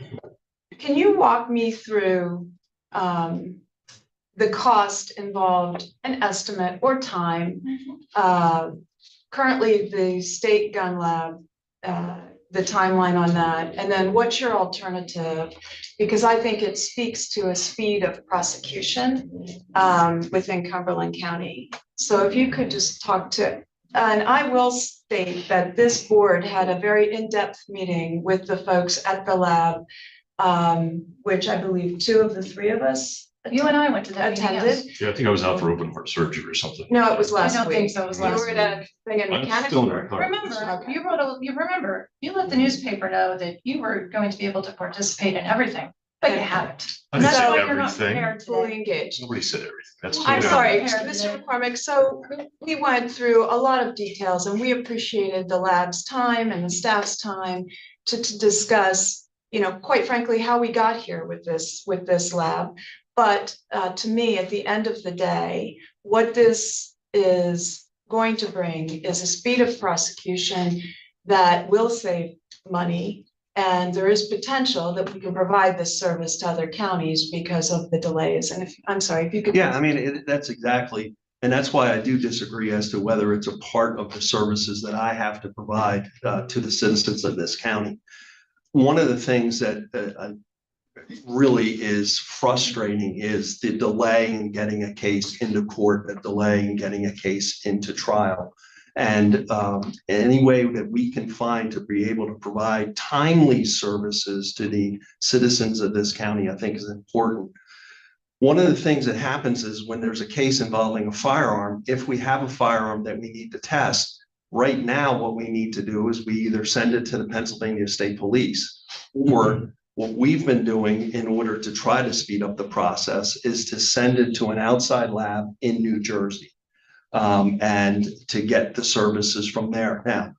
can you walk me through the cost involved, an estimate or time? Currently, the state gun lab, the timeline on that, and then what's your alternative? Because I think it speaks to a speed of prosecution within Cumberland County. So if you could just talk to, and I will state that this board had a very in-depth meeting with the folks at the lab, which I believe 2 of the 3 of us You and I went to that meeting, attended. yes. Yeah, I think I was out for open heart surgery or something. No, it was last I don't week. think so. It was last You were at a thing in I'm mechanics. still in our car. Remember, Okay. you let the newspaper know that you were going to be able to participate in everything, but you haven't. I didn't So say you're not everything. prepared Fully today. engaged. Nobody said everything. That's. I'm Yeah. sorry, Prepared Mr. today. McCormick. So we went through a lot of details and we appreciated the lab's time and the staff's time to discuss, quite frankly, how we got here with this lab. But to me, at the end of the day, what this is going to bring is a speed of prosecution that will save money. And there is potential that we can provide this service to other counties because of the delays. And I'm sorry, if you could. Yeah, I mean, that's exactly, and that's why I do disagree as to whether it's a part of the services that I have to provide to the citizens of this county. One of the things that really is frustrating is the delay in getting a case into court, the delay in getting a case into trial. And any way that we can find to be able to provide timely services to the citizens of this county, I think is important. One of the things that happens is when there's a case involving a firearm, if we have a firearm that we need to test, right now what we need to do is we either send it to the Pennsylvania State Police, or what we've been doing in order to try to speed up the process is to send it to an outside lab in New Jersey. And to get the services from there. Now,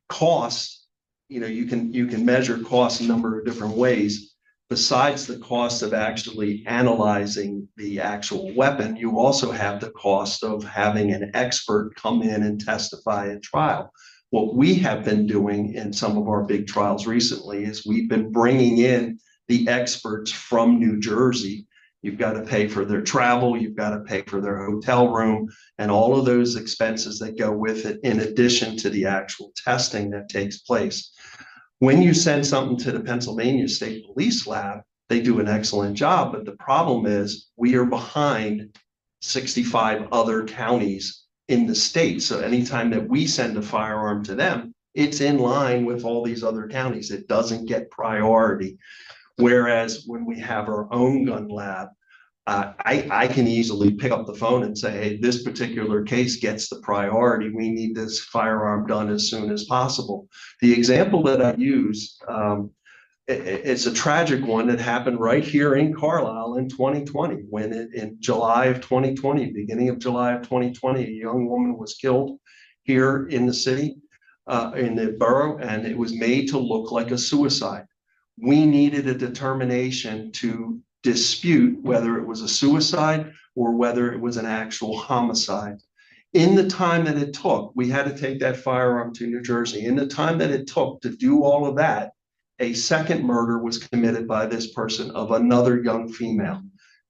cost, you can measure cost a number of different ways. Besides the cost of actually analyzing the actual weapon, you also have the cost of having an expert come in and testify at trial. What we have been doing in some of our big trials recently is we've been bringing in the experts from New Jersey. You've got to pay for their travel, you've got to pay for their hotel room, and all of those expenses that go with it, in addition to the actual testing that takes place. When you send something to the Pennsylvania State Police Lab, they do an excellent job, but the problem is we are behind 65 other counties in the state. So anytime that we send a firearm to them, it's in line with all these other counties. It doesn't get priority. Whereas when we have our own gun lab, I can easily pick up the phone and say, hey, this particular case gets the priority. We need this firearm done as soon as possible. The example that I use, it's a tragic one that happened right here in Carlisle in 2020, when in July of 2020, beginning of July of 2020, a young woman was killed here in the city, in the borough, and it was made to look like a suicide. We needed a determination to dispute whether it was a suicide or whether it was an actual homicide. In the time that it took, we had to take that firearm to New Jersey. In the time that it took to do all of that, a second murder was committed by this person of another young female.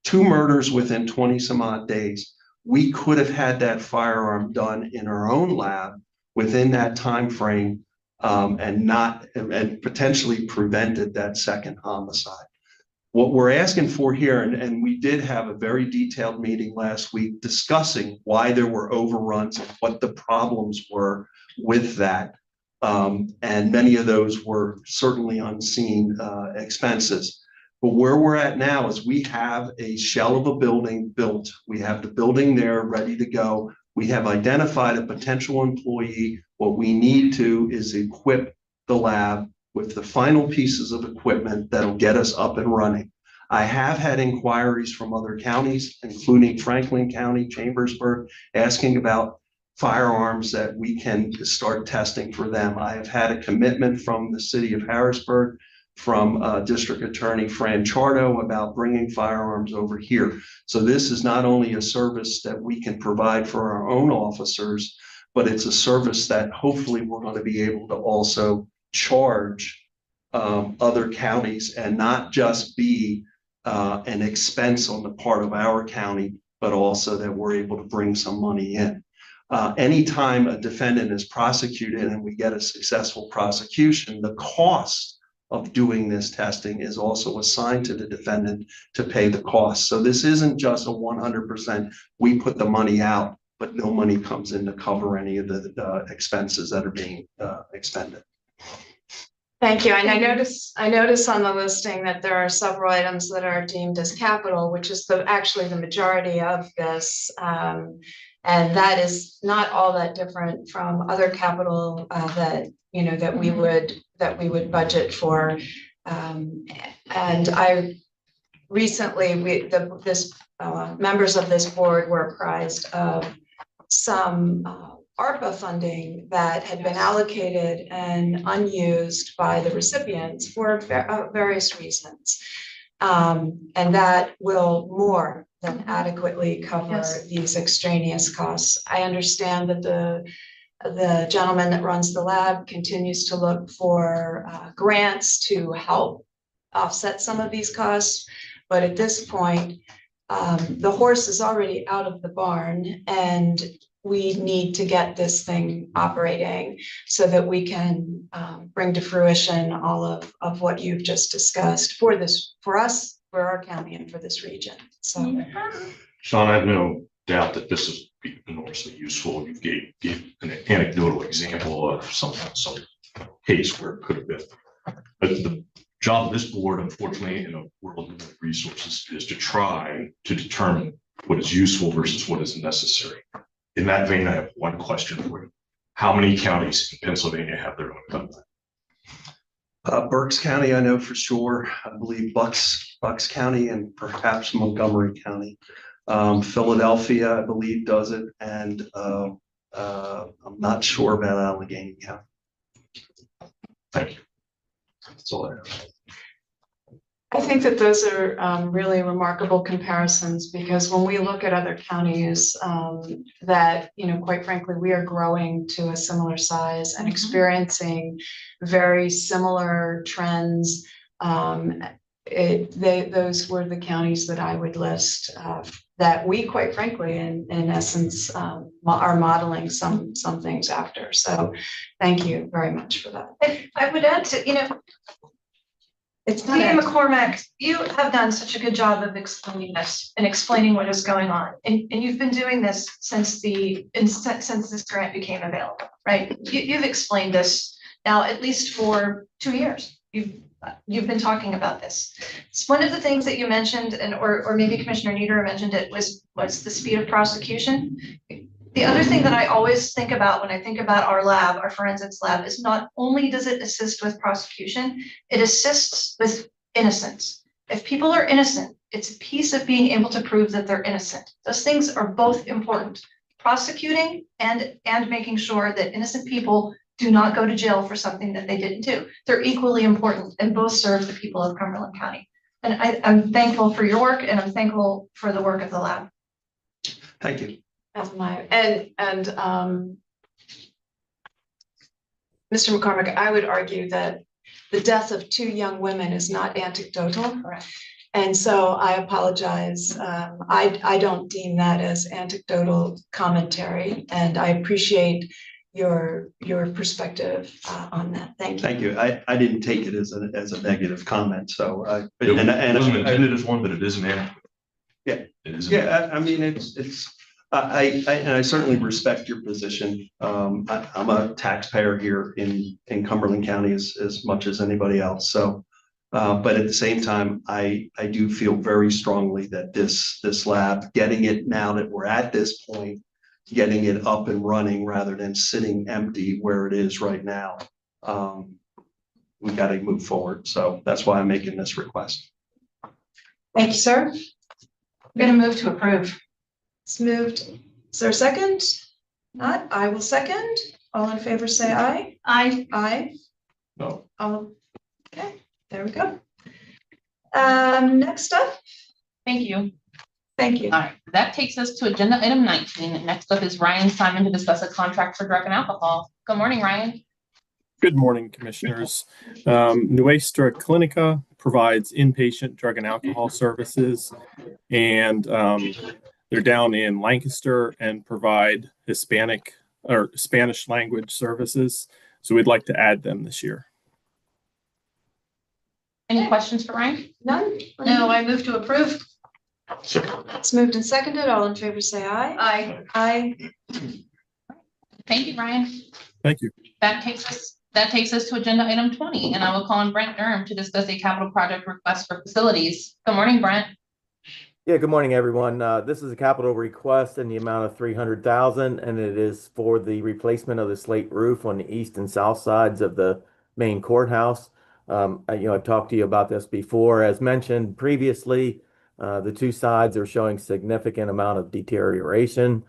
2 murders within 20 some odd days. We could have had that firearm done in our own lab within that time frame, and potentially prevented that second homicide. What we're asking for here, and we did have a very detailed meeting last week discussing why there were overruns and what the problems were with that. And many of those were certainly unseen expenses. But where we're at now is we have a shell of a building built. We have the building there ready to go. We have identified a potential employee. What we need to is equip the lab with the final pieces of equipment that'll get us up and running. I have had inquiries from other counties, including Franklin County, Chambersburg, asking about firearms that we can start testing for them. I have had a commitment from the city of Harrisburg, from District Attorney Fran Chardo, about bringing firearms over here. So this is not only a service that we can provide for our own officers, but it's a service that hopefully we're going to be able to also charge other counties, and not just be an expense on the part of our county, but also that we're able to bring some money in. Anytime a defendant is prosecuted and we get a successful prosecution, the cost of doing this testing is also assigned to the defendant to pay the cost. So this isn't just a 100%, we put the money out, but no money comes in to cover any of the expenses that are being expended. Thank you. And I notice on the listing that there are several items that are deemed as capital, which is actually the majority of this. And that is not all that different from other capital that we would budget for. And I recently, members of this board were apprised of some ARPA funding that had been allocated and unused by the recipients for various reasons. And that will more than adequately cover these extraneous costs. I understand that the gentleman that runs the lab continues to look for grants to help offset some of these costs. But at this point, the horse is already out of the barn, and we need to get this thing operating so that we can bring to fruition all of what you've just discussed for us, for our county, and for this region. So, Sean, I have no doubt that this is enormously useful. You gave an anecdotal example of some case where it could have been. But the job of this board, unfortunately, in a world of limited resources, is to try to determine what is useful versus what is necessary. In that vein, I have one question for you. How many counties in Pennsylvania have their own gun lab? Berks County, I know for sure. I believe Bucks County and perhaps Montgomery County. Philadelphia, I believe, does it, and I'm not sure about Allegheny County. Thank you. That's all I have. I think that those are really remarkable comparisons, because when we look at other counties that, quite frankly, we are growing to a similar size and experiencing very similar trends. those were the counties that I would list, that we, quite frankly, in essence, are modeling some things after. So thank you very much for that. I would add to, It's not Peter McCormack, you have done such a good job of explaining this and explaining what is going on. And you've been doing this since this grant became available, right? You've explained this now at least for 2 years. You've been talking about this. It's one of the things that you mentioned, or maybe Commissioner Nieder mentioned it, was the speed of prosecution. The other thing that I always think about when I think about our lab, our forensics lab, is not only does it assist with prosecution, it assists with innocence. If people are innocent, it's a piece of being able to prove that they're innocent. Those things are both important. Prosecuting and making sure that innocent people do not go to jail for something that they didn't do. They're equally important and both serve the people of Cumberland County. And I'm thankful for your work, and I'm thankful for the work of the lab. Thank you. Mr. McCormick, I would argue that the death of 2 young women is not anecdotal. Correct. And so I apologize. I don't deem that as anecdotal commentary, and I appreciate your perspective on that. Thank you. Thank you. I didn't take it as a negative comment. So It wasn't intended as one, but it is an anecdote. Yeah. It is. Yeah, I mean, I certainly respect your position. I'm a taxpayer here in Cumberland County as much as anybody else. So, but at the same time, I do feel very strongly that this lab, getting it now that we're at this point, getting it up and running rather than sitting empty where it is right now, we got to move forward. So that's why I'm making this request. Thank you, sir. I'm going to move to approve. It's moved. Is there a second? Not, I will second. All in favor, say aye. Aye. Aye. No. Okay, there we go. Next up. Thank you. Thank you. All right, that takes us to agenda item 19. Next up is Ryan Simon to discuss a contract for drug and alcohol. Good morning, Ryan. Good morning, Commissioners. Nuestra Clinica provides inpatient drug and alcohol services, and they're down in Lancaster and provide Hispanic or Spanish language services. So we'd like to add them this year. Any questions for Ryan? None? No, I move to approve. It's moved and seconded. All in favor, say aye. Aye. Aye. Thank you, Ryan. Thank you. That takes us to agenda item 20, and I will call on Brent Durham to discuss a capital project request for facilities. Good morning, Brent. Yeah, good morning, everyone. This is a capital request in the amount of $300,000, and it is for the replacement of the slate roof on the east and south sides of the main courthouse. I've talked to you about this before. As mentioned previously, the 2 sides are showing significant amount of deterioration.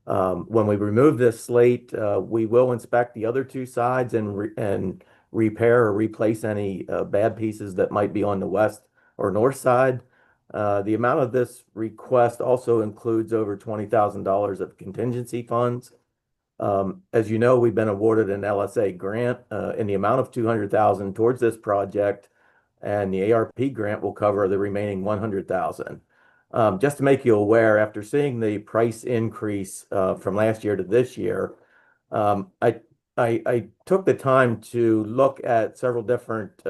When we remove this slate, we will inspect the other 2 sides and repair or replace any bad pieces that might be on the west or north side. The amount of this request also includes over $20,000 of contingency funds. As you know, we've been awarded an LSA grant in the amount of $200,000 towards this project, and the ARP grant will cover the remaining $100,000. Just to make you aware, after seeing the price increase from last year to this year, I took the time to look at several different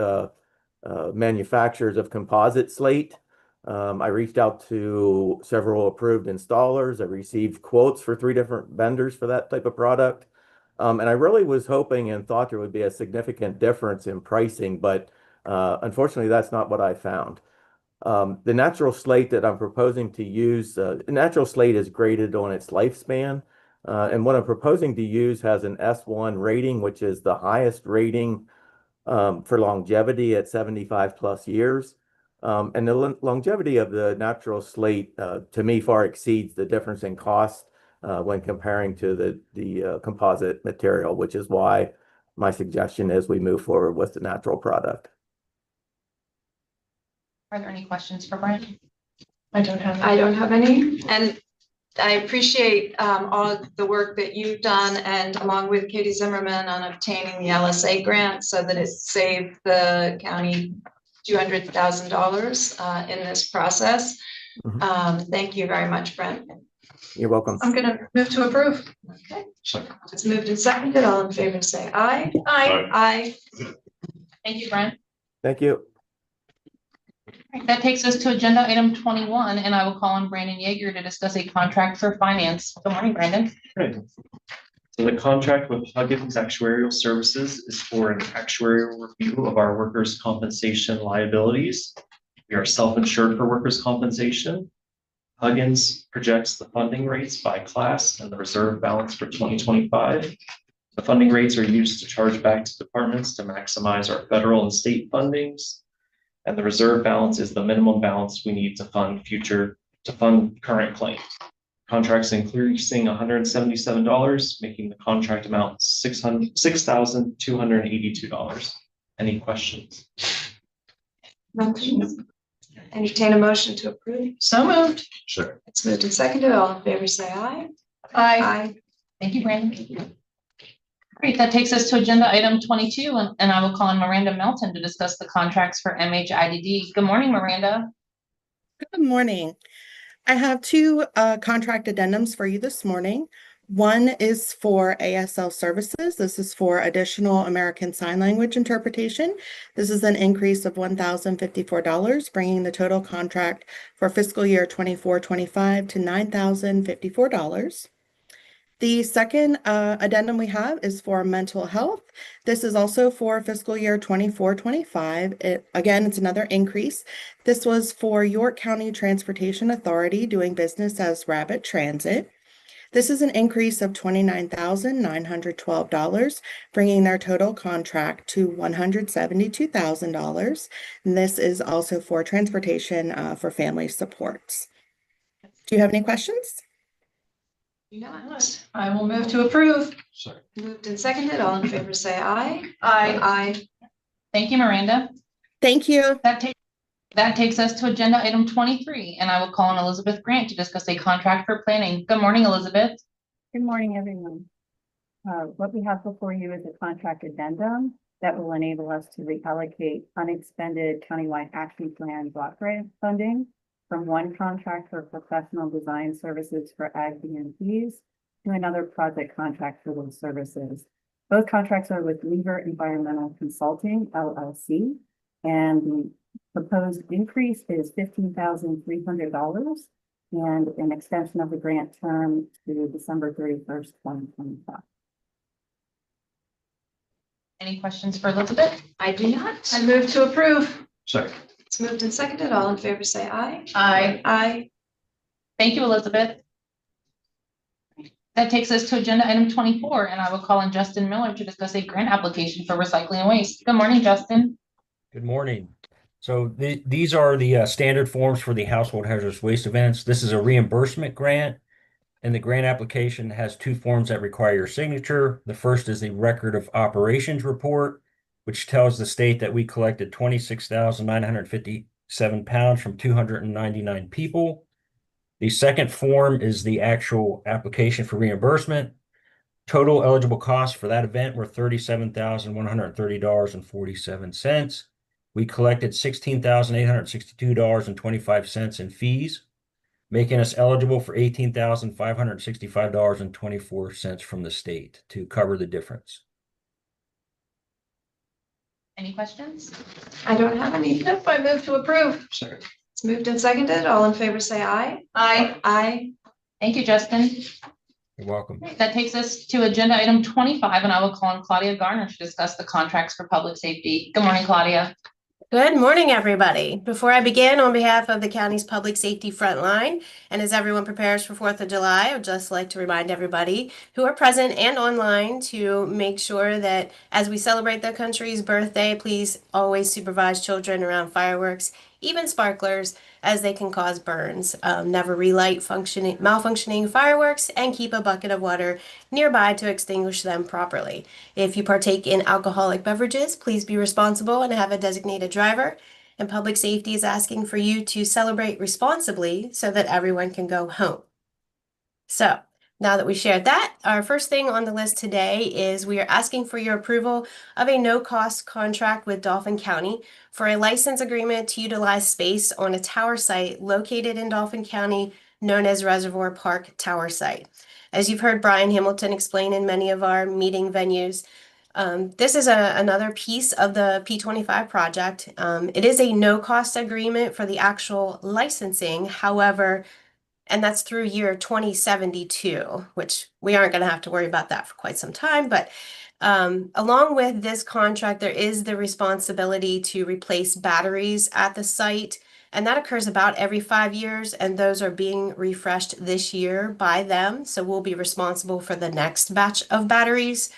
manufacturers of composite slate. I reached out to several approved installers. I received quotes for 3 different vendors for that type of product. And I really was hoping and thought there would be a significant difference in pricing, but unfortunately, that's not what I found. The natural slate that I'm proposing to use, natural slate is graded on its lifespan. And what I'm proposing to use has an S1 rating, which is the highest rating for longevity at 75 plus years. And the longevity of the natural slate, to me, far exceeds the difference in cost when comparing to the composite material, which is why my suggestion is we move forward with the natural product. Are there any questions for Brent? I don't have any. I don't have any. And I appreciate all of the work that you've done, and along with Katie Zimmerman, on obtaining the LSA grant so that it saved the county $200,000 in this process. Mhm. Thank you very much, Brent. You're welcome. I'm gonna move to approve. Okay, it's moved and seconded. All in favor, say aye. Aye. Aye. Thank you, Brent. Thank you. That takes us to agenda item 21, and I will call on Brandon Yeager to discuss a contract for finance. Good morning, Brandon. Great. So the contract with Huggins Actuarial Services is for an actuarial review of our workers' compensation liabilities. We are self-insured for workers' compensation. Huggins projects the funding rates by class and the reserve balance for 2025. The funding rates are used to charge back to departments to maximize our federal and state fundings. And the reserve balance is the minimum balance we need to fund current claims. Contracts increasing $177, making the contract amount $6,282. Any questions? Entertain a motion to approve. So moved. Sure. It's moved and seconded. All in favor, say aye. Aye. Thank you, Brandon. Great, that takes us to agenda item 22, and I will call on Miranda Melton to discuss the contracts for MHIDD. Good morning, Miranda. Good morning. I have two contract addendums for you this morning. One is for ASL services. This is for additional American Sign Language interpretation. This is an increase of $1,054, bringing the total contract for fiscal year 24-25 to $9,054. The second addendum we have is for mental health. This is also for fiscal year 24-25. Again, it's another increase. This was for York County Transportation Authority doing business as Rabbit Transit. This is an increase of $29,912, bringing their total contract to $172,000. And this is also for transportation for family supports. Do you have any questions? Not. I will move to approve. Sorry. Moved and seconded. All in favor, say aye. Aye. Thank you, Miranda. Thank you. That takes us to agenda item 23, and I will call on Elizabeth Grant to discuss a contract for planning. Good morning, Elizabeth. Good morning, everyone. What we have before you is a contract addendum that will enable us to reallocate unexpended countywide action plan block grant funding from one contract for professional design services for ag BMPs to another project contract for those services. Both contracts are with Lever Environmental Consulting, LLC, and the proposed increase is $15,300 and an extension of the grant term to December 31st, 2025. Any questions for Elizabeth? I do not. I move to approve. Sorry. It's moved and seconded. All in favor, say aye. Aye. Aye. Thank you, Elizabeth. That takes us to agenda item 24, and I will call on Justin Miller to discuss a grant application for recycling and waste. Good morning, Justin. Good morning. So these are the standard forms for the household hazardous waste events. This is a reimbursement grant, and the grant application has two forms that require your signature. The first is the record of operations report, which tells the state that we collected 26,957 pounds from 299 people. The second form is the actual application for reimbursement. Total eligible costs for that event were $37,130.47. We collected $16,862.25 in fees, making us eligible for $18,565.24 from the state to cover the difference. Any questions? I don't have any. Nope, I move to approve. Sorry. It's moved and seconded. All in favor, say aye. Aye. Aye. Thank you, Justin. You're welcome. That takes us to agenda item 25, and I will call on Claudia Garner to discuss the contracts for public safety. Good morning, Claudia. Good morning, everybody. Before I begin, on behalf of the county's public safety frontline, and as everyone prepares for 4th of July, I would just like to remind everybody who are present and online to make sure that as we celebrate the country's birthday, please always supervise children around fireworks, even sparklers, as they can cause burns. Never relight malfunctioning fireworks, and keep a bucket of water nearby to extinguish them properly. If you partake in alcoholic beverages, please be responsible and have a designated driver. And public safety is asking for you to celebrate responsibly so that everyone can go home. So, Now that we shared that, our first thing on the list today is we are asking for your approval of a no-cost contract with Dauphin County for a license agreement to utilize space on a tower site located in Dauphin County known as Reservoir Park Tower Site. As you've heard Brian Hamilton explain in many of our meeting venues, this is another piece of the P25 project. It is a no-cost agreement for the actual licensing. However, and that's through year 2072, which we aren't going to have to worry about that for quite some time. But along with this contract, there is the responsibility to replace batteries at the site. And that occurs about every 5 years, and those are being refreshed this year by them. So we'll be responsible for the next batch of batteries.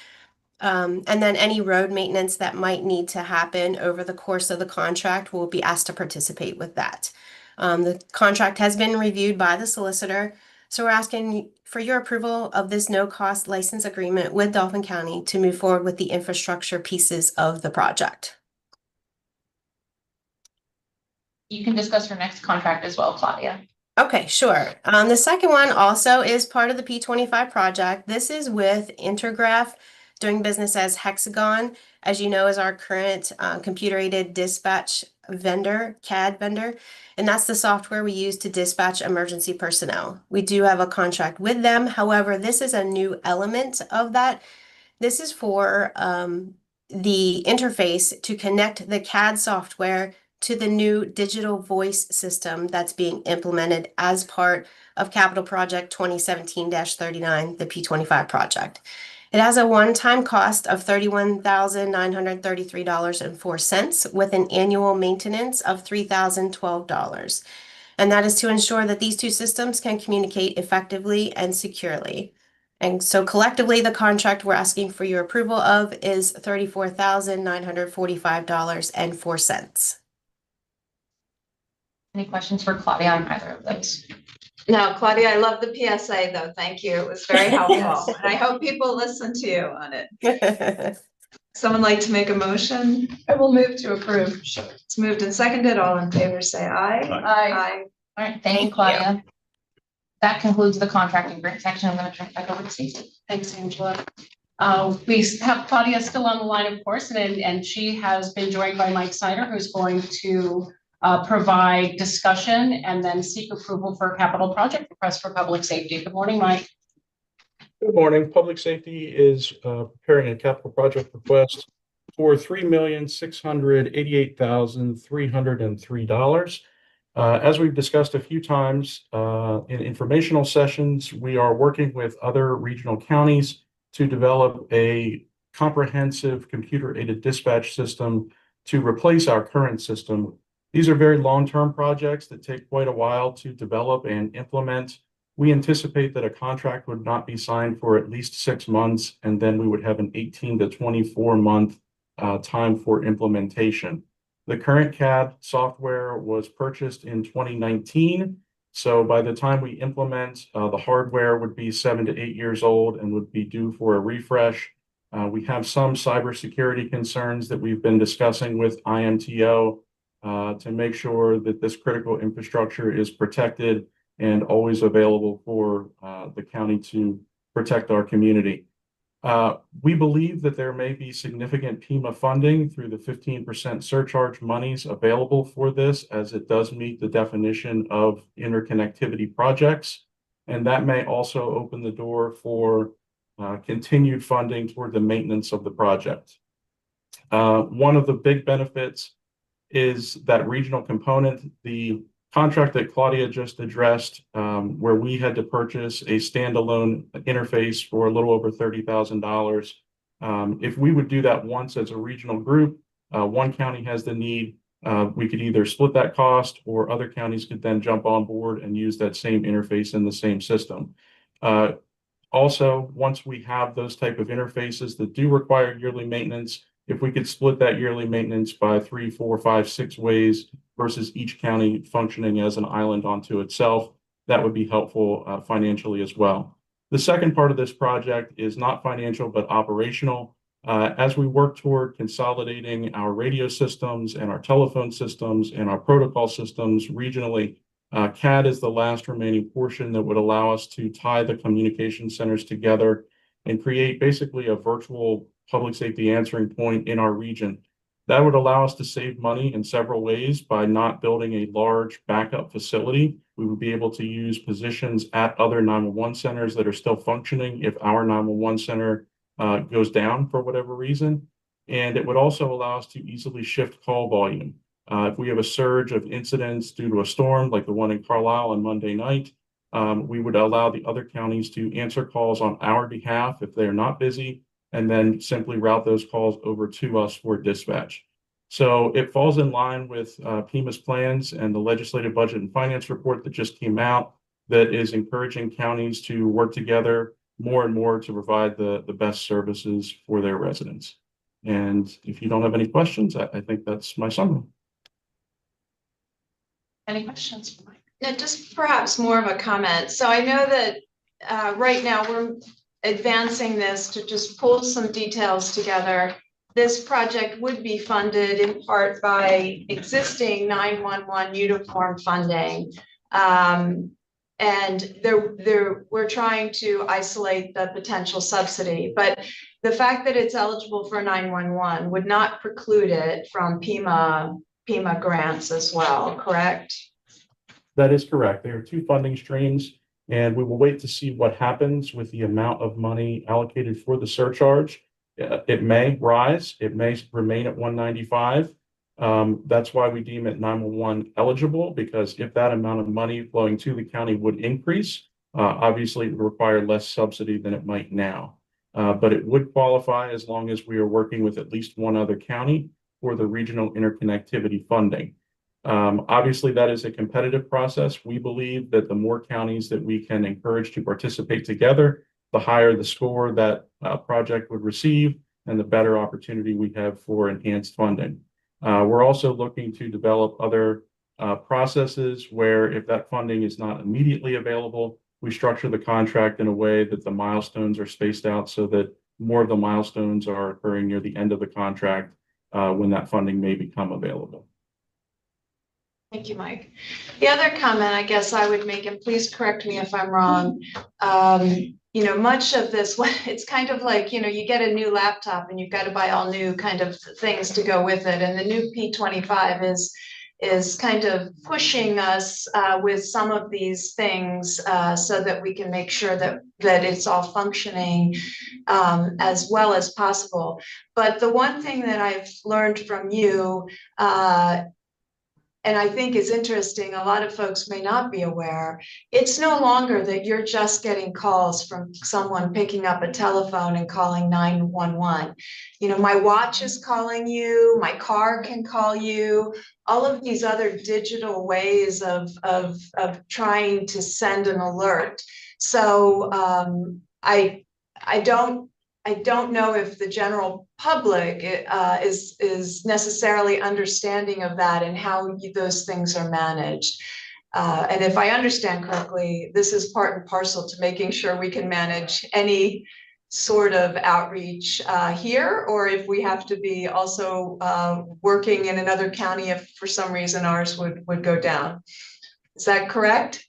And then any road maintenance that might need to happen over the course of the contract, will be asked to participate with that. The contract has been reviewed by the solicitor, so we're asking for your approval of this no-cost license agreement with Dauphin County to move forward with the infrastructure pieces of the project. You can discuss your next contract as well, Claudia. Okay, sure. The second one also is part of the P25 project. This is with Intergraph, doing business as Hexagon, as you know, is our current computer-aided dispatch vendor, CAD vendor, and that's the software we use to dispatch emergency personnel. We do have a contract with them. However, this is a new element of that. This is for the interface to connect the CAD software to the new digital voice system that's being implemented as part of Capital Project 2017-39, the P25 project. It has a one-time cost of $31,933.04 with an annual maintenance of $3,012. And that is to ensure that these two systems can communicate effectively and securely. And so collectively, the contract we're asking for your approval of is $34,945.04. Any questions for Claudia on either of those? No, Claudia, I love the PSA though. Thank you. It was very helpful. And I hope people listen to you on it. Someone like to make a motion? I will move to approve. It's moved and seconded. All in favor, say aye. Aye. All right, thank you, Claudia. That concludes the contract and grant section. I'm going to turn it back over to Stacey. Thanks, Angela. We have Claudia still on the line, of course, and she has been joined by Mike Snyder, who's going to provide discussion and then seek approval for a capital project request for public safety. Good morning, Mike. Good morning. Public Safety is preparing a capital project request for $3,688,303. As we've discussed a few times in informational sessions, we are working with other regional counties to develop a comprehensive computer-aided dispatch system to replace our current system. These are very long-term projects that take quite a while to develop and implement. We anticipate that a contract would not be signed for at least 6 months, and then we would have an 18 to 24 month time for implementation. The current CAD software was purchased in 2019. So by the time we implement, the hardware would be 7 to 8 years old and would be due for a refresh. We have some cybersecurity concerns that we've been discussing with IMTO to make sure that this critical infrastructure is protected and always available for the county to protect our community. We believe that there may be significant PEMA funding through the 15% surcharge monies available for this, as it does meet the definition of interconnectivity projects. And that may also open the door for continued funding toward the maintenance of the project. One of the big benefits is that regional component. The contract that Claudia just addressed, where we had to purchase a standalone interface for a little over $30,000. If we would do that once as a regional group, one county has the need, we could either split that cost, or other counties could then jump on board and use that same interface in the same system. Also, once we have those type of interfaces that do require yearly maintenance, if we could split that yearly maintenance by 3, 4, 5, 6 ways versus each county functioning as an island onto itself, that would be helpful financially as well. The second part of this project is not financial, but operational. As we work toward consolidating our radio systems and our telephone systems and our protocol systems regionally, CAD is the last remaining portion that would allow us to tie the communication centers together and create basically a virtual public safety answering point in our region. That would allow us to save money in several ways by not building a large backup facility. We would be able to use positions at other 911 centers that are still functioning if our 911 center goes down for whatever reason. And it would also allow us to easily shift call volume. If we have a surge of incidents due to a storm, like the one in Carlisle on Monday night, we would allow the other counties to answer calls on our behalf if they're not busy, and then simply route those calls over to us for dispatch. So it falls in line with PEMA's plans and the legislative budget and finance report that just came out that is encouraging counties to work together more and more to provide the best services for their residents. And if you don't have any questions, I think that's my summary. Any questions for Mike? Yeah, just perhaps more of a comment. So I know that right now we're advancing this to just pull some details together. This project would be funded in part by existing 911 uniform funding. And we're trying to isolate the potential subsidy, but the fact that it's eligible for 911 would not preclude it from PEMA grants as well, correct? That is correct. There are two funding streams, and we will wait to see what happens with the amount of money allocated for the surcharge. It may rise, it may remain at 195. That's why we deem it 911 eligible, because if that amount of money flowing to the county would increase, obviously it would require less subsidy than it might now. But it would qualify as long as we are working with at least one other county for the regional interconnectivity funding. Obviously, that is a competitive process. We believe that the more counties that we can encourage to participate together, the higher the score that project would receive and the better opportunity we have for enhanced funding. We're also looking to develop other processes where if that funding is not immediately available, we structure the contract in a way that the milestones are spaced out so that more of the milestones are occurring near the end of the contract when that funding may become available. Thank you, Mike. The other comment I guess I would make, and please correct me if I'm wrong, you know, much of this, it's kind of like, you know, you get a new laptop and you've got to buy all new kind of things to go with it. And the new P25 is kind of pushing us with some of these things so that we can make sure that it's all functioning as well as possible. But the one thing that I've learned from you, and I think is interesting, a lot of folks may not be aware, it's no longer that you're just getting calls from someone picking up a telephone and calling 911. You know, my watch is calling you, my car can call you, all of these other digital ways of trying to send an alert. So I don't know if the general public is necessarily understanding of that and how those things are managed. And if I understand correctly, this is part and parcel to making sure we can manage any sort of outreach here, or if we have to be also working in another county if for some reason ours would go down. Is that correct?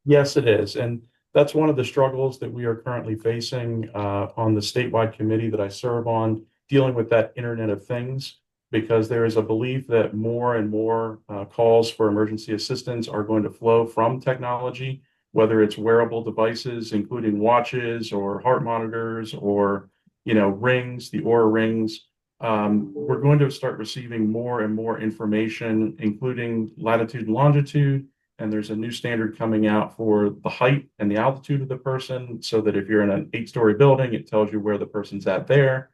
Yes, it is. And that's one of the struggles that we are currently facing on the statewide committee that I serve on, dealing with that Internet of Things, because there is a belief that more and more calls for emergency assistance are going to flow from technology, whether it's wearable devices, including watches or heart monitors or, you know, rings, the Oura rings. We're going to start receiving more and more information, including latitude and longitude. And there's a new standard coming out for the height and the altitude of the person, so that if you're in an 8-story building, it tells you where the person's at there.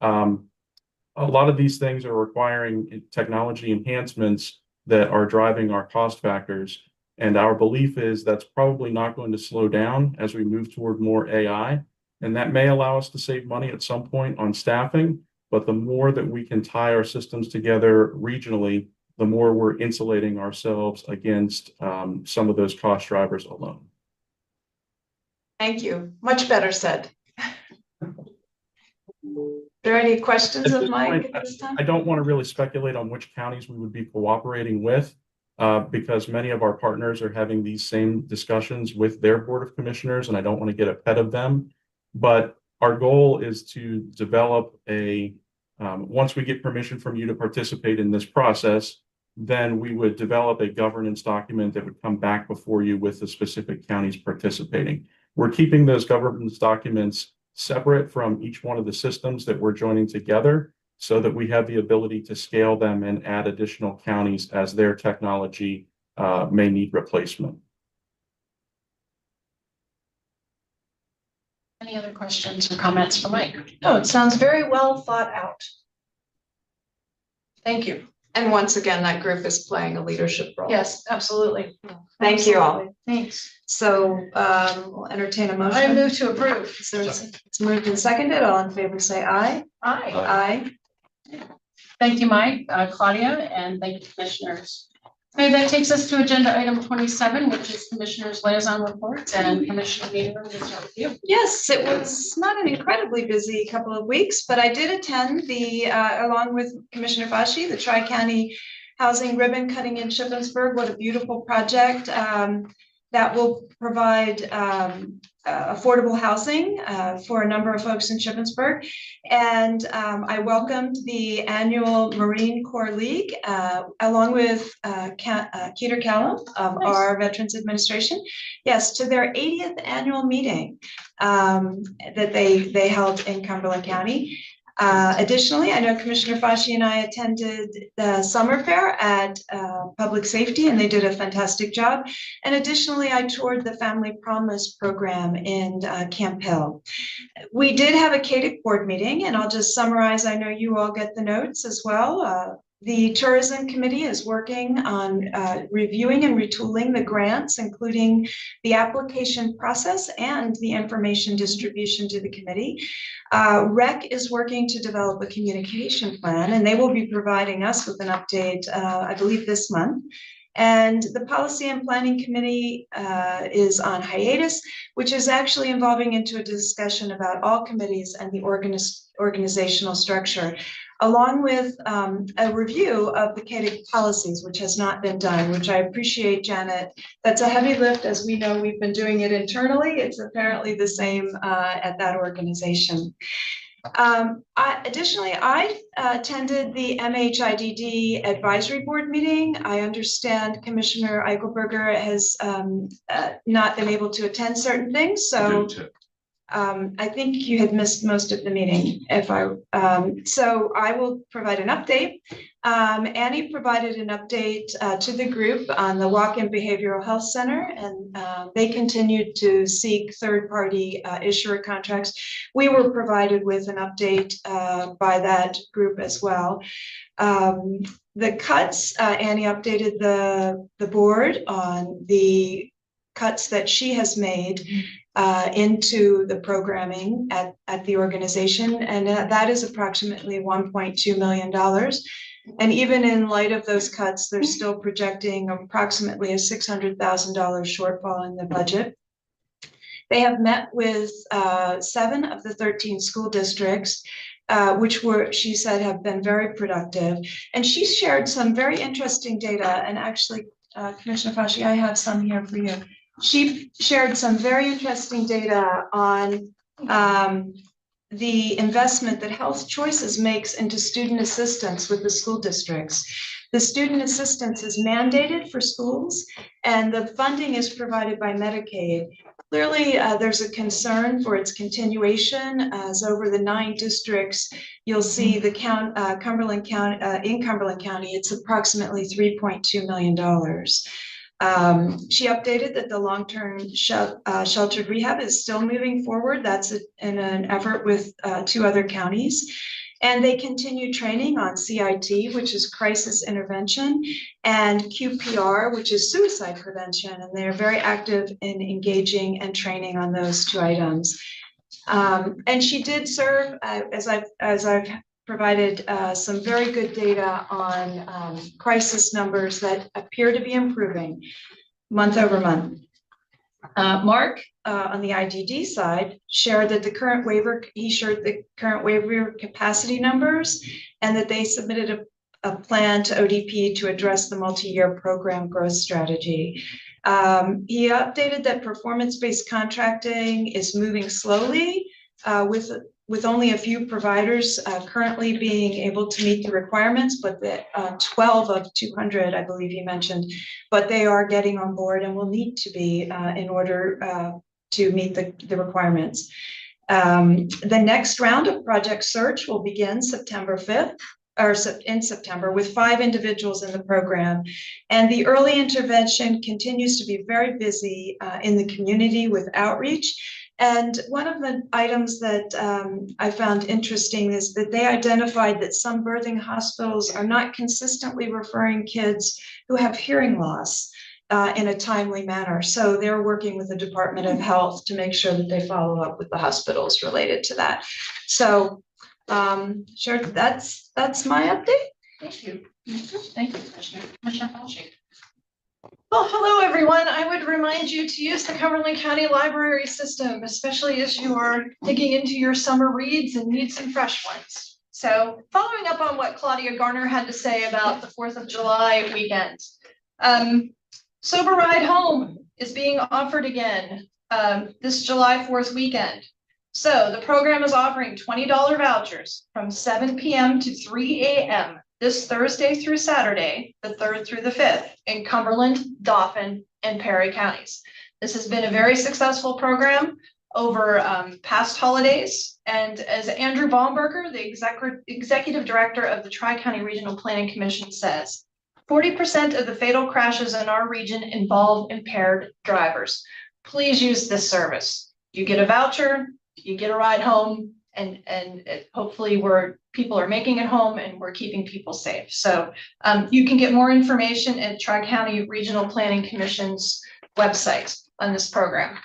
A lot of these things are requiring technology enhancements that are driving our cost factors. And our belief is that's probably not going to slow down as we move toward more AI. And that may allow us to save money at some point on staffing. But the more that we can tie our systems together regionally, the more we're insulating ourselves against some of those cost drivers alone. Thank you. Much better said. Are there any questions of Mike at this time? I don't want to really speculate on which counties we would be cooperating with. because many of our partners are having these same discussions with their Board of Commissioners, and I don't want to get ahead of them. But our goal is to develop once we get permission from you to participate in this process, then we would develop a governance document that would come back before you with the specific counties participating. We're keeping those governance documents separate from each one of the systems that we're joining together so that we have the ability to scale them and add additional counties as their technology may need replacement. Any other questions or comments for Mike? No, it sounds very well thought out. Thank you. And once again, that group is playing a leadership role. Yes, absolutely. Thank you all. Absolutely. Thanks. So we'll entertain a motion. I move to approve. It's moved and seconded. All in favor, say aye. Aye. Aye. Thank you, Mike, Claudia, and thank you, commissioners. Okay, that takes us to agenda item 27, which is commissioners' liaison reports, and Commissioner Weaver, we'll start with you. Yes, it was not an incredibly busy couple of weeks, but I did attend along with Commissioner Fashi, the Tri-County Housing Ribbon Cutting in Shippensburg. What a beautiful project that will provide affordable housing for a number of folks in Shippensburg. And I welcomed the annual Marine Corps League along with Keter Callum of our Veterans Administration, yes, to their 80th annual meeting that they held in Cumberland County. Additionally, I know Commissioner Fashi and I attended the summer fair at Public Safety, and they did a fantastic job. And additionally, I toured the Family Promise program in Camp Hill. We did have a CADIC board meeting, and I'll just summarize. I know you all get the notes as well. The Tourism Committee is working on reviewing and retooling the grants, including the application process and the information distribution to the committee. REC is working to develop a communication plan, and they will be providing us with an update, I believe, this month. And the Policy and Planning Committee is on hiatus, which is actually involving into a discussion about all committees and the organizational structure, along with a review of the CADIC policies, which has not been done, which I appreciate, Janet. That's a heavy lift. As we know, we've been doing it internally. It's apparently the same at that organization. Additionally, I attended the MHIDD advisory board meeting. I understand Commissioner Eichelberger has not been able to attend certain things, so I think you had missed most of the meeting. So I will provide an update. Annie provided an update to the group on the Walk-in Behavioral Health Center, and they continued to seek third-party issuer contracts. We were provided with an update by that group as well. The cuts, Annie updated the board on the cuts that she has made into the programming at the organization, and that is approximately $1.2 million. And even in light of those cuts, they're still projecting approximately a $600,000 shortfall in the budget. They have met with 7 of the 13 school districts, which she said, have been very productive. And she shared some very interesting data. And actually, Commissioner Fashi, I have some here for you. She shared some very interesting data on the investment that Health Choices makes into student assistance with the school districts. The student assistance is mandated for schools, and the funding is provided by Medicaid. Clearly, there's a concern for its continuation, as over the 9 districts, you'll see the Cumberland County, in Cumberland County, it's approximately $3.2 million. She updated that the long-term sheltered rehab is still moving forward. That's in an effort with 2 other counties. And they continue training on CIT, which is crisis intervention, and QPR, which is suicide prevention. And they're very active in engaging and training on those 2 items. And she did serve, as I've provided some very good data on crisis numbers that appear to be improving month over month. Mark, on the IDD side, shared that the current waiver, he shared the current waiver capacity numbers, and that they submitted a plan to ODP to address the multi-year program growth strategy. He updated that performance-based contracting is moving slowly with only a few providers currently being able to meet the requirements, but the 12 of 200, I believe you mentioned, but they are getting on board and will need to be in order to meet the requirements. The next round of project search will begin September 5th. Or in September, with 5 individuals in the program. And the early intervention continues to be very busy in the community with outreach. And one of the items that I found interesting is that they identified that some birthing hospitals are not consistently referring kids who have hearing loss in a timely manner. So they're working with the Department of Health to make sure that they follow up with the hospitals related to that. So sure, that's my update. Thank you. Thank you, Commissioner. Commissioner Fauci. Well, hello, everyone. I would remind you to use the Cumberland County Library System, especially as you are digging into your summer reads and need some fresh ones. So following up on what Claudia Garner had to say about the 4th of July weekend, Sober Ride Home is being offered again this July 4th weekend. So the program is offering $20 vouchers from 7 p.m. to 3 a.m. this Thursday through Saturday, the 3rd through the 5th in Cumberland, Dauphin, and Perry counties. This has been a very successful program over past holidays. And as Andrew Baumberger, the executive director of the Tri-County Regional Planning Commission says, 40% of the fatal crashes in our region involve impaired drivers. Please use this service. You get a voucher, you get a ride home, and hopefully people are making it home and we're keeping people safe. So you can get more information at Tri-County Regional Planning Commission's website on this program.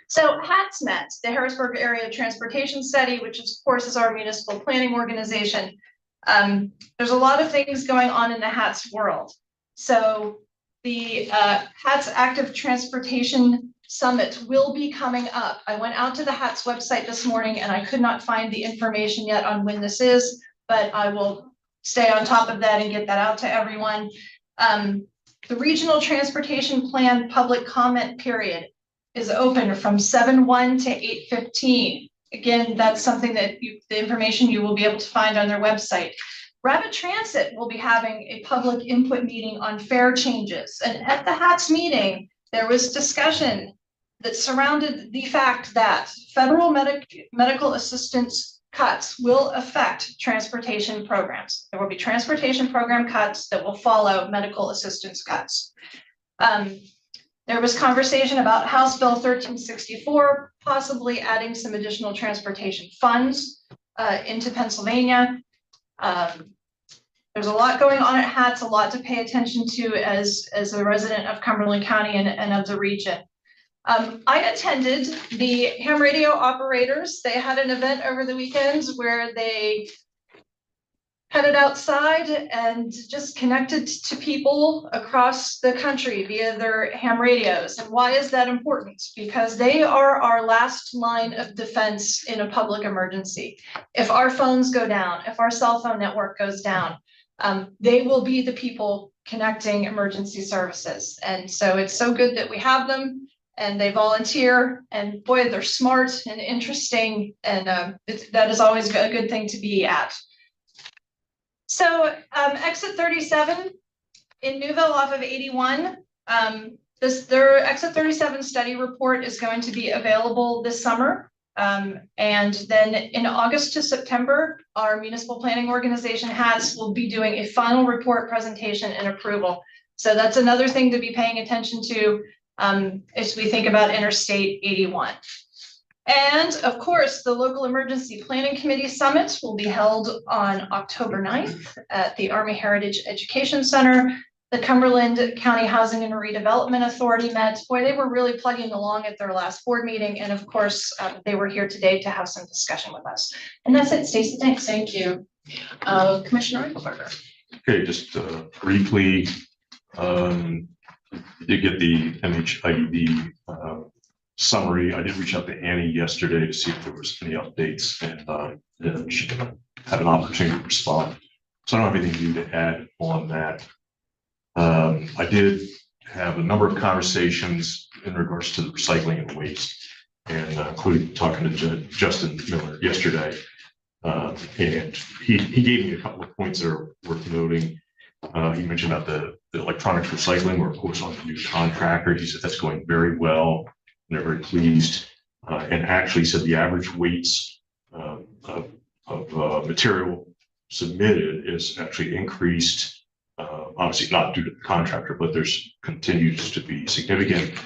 So HATSMET, the Harrisburg Area Transportation Study, which of course is our municipal planning organization. There's a lot of things going on in the HATS world. So the HATS Active Transportation Summit will be coming up. I went out to the HATS website this morning and I could not find the information yet on when this is, but I will stay on top of that and get that out to everyone. The Regional Transportation Plan public comment period is open from 7/1 to 8/15. Again, that's something that the information you will be able to find on their website. Rapid Transit will be having a public input meeting on fare changes. And at the HATS meeting, there was discussion that surrounded the fact that federal medical assistance cuts will affect transportation programs. There will be transportation program cuts that will follow medical assistance cuts. There was conversation about House Bill 1364, possibly adding some additional transportation funds into Pennsylvania. There's a lot going on at HATS, a lot to pay attention to as a resident of Cumberland County and of the region. I attended the ham radio operators. They had an event over the weekends where they headed outside and just connected to people across the country via their ham radios. And why is that important? Because they are our last line of defense in a public emergency. If our phones go down, if our cell phone network goes down, they will be the people connecting emergency services. And so it's so good that we have them and they volunteer, and boy, they're smart and interesting. And that is always a good thing to be at. So exit 37 in Newville off of 81, their exit 37 study report is going to be available this summer. And then in August to September, our municipal planning organization HATS will be doing a final report presentation and approval. So that's another thing to be paying attention to as we think about Interstate 81. And of course, the local emergency planning committee summit will be held on October 9th at the Army Heritage Education Center. The Cumberland County Housing and Redevelopment Authority met. Boy, they were really plugging along at their last board meeting. And of course, they were here today to have some discussion with us. And that's it, Stacey. Thanks. Thank you. Commissioner Eichelberger. Okay, just briefly, you did get the MHID summary. I did reach out to Annie yesterday to see if there was any updates, and she had an opportunity to respond So I don't have anything new to add on that. I did have a number of conversations in regards to the recycling and waste, and including talking to Justin Miller yesterday. And he gave me a couple of points that are worth noting. He mentioned about the electronics recycling. We're of course on the new contractor. He said that's going very well, and they're very pleased. And actually said the average weights of material submitted is actually increased. Obviously not due to the contractor, but there's continues to be significant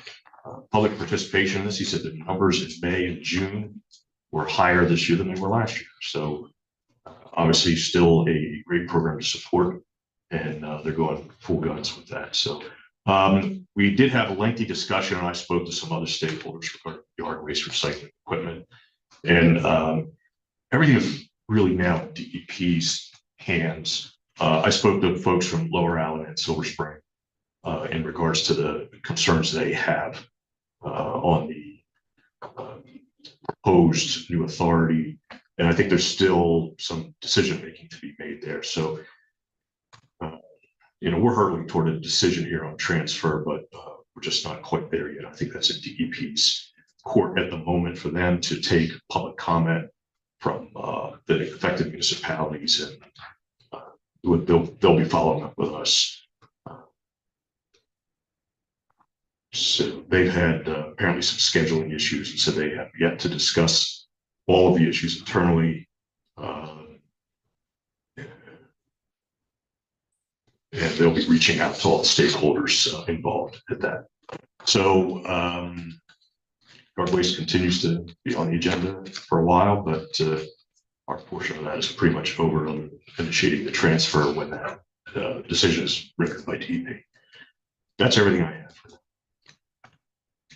public participation in this. He said the numbers in May and June were higher this year than they were last year. So obviously still a great program to support, and they're going full guns with that. So we did have a lengthy discussion, and I spoke to some other stakeholders regarding yard waste recycling equipment, and everything is really now in DEP's hands. I spoke to folks from Lower Allen and Silver Spring in regards to the concerns they have on the proposed new authority. And I think there's still some decision making to be made there. So, we're hurtling toward a decision here on transfer, but we're just not quite there yet. I think that's in DEP's court at the moment for them to take public comment from the affected municipalities, and they'll be following up with us. So they've had apparently some scheduling issues, and so they have yet to discuss all of the issues internally. And they'll be reaching out to all the stakeholders involved at that. So yard waste continues to be on the agenda for a while, but our portion of that is pretty much over on initiating the transfer when that decision is rendered by DEP. That's everything I have.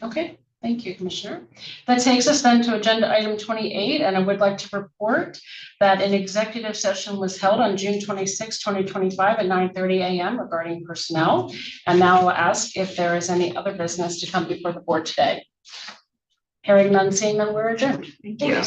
Okay, thank you, Commissioner. That takes us then to agenda item 28, and I would like to report that an executive session was held on June 26, 2025 at 9:30 a.m. regarding personnel. And now I'll ask if there is any other business to come before the board today. Hearing none, seeing none, we're adjourned. Thank you.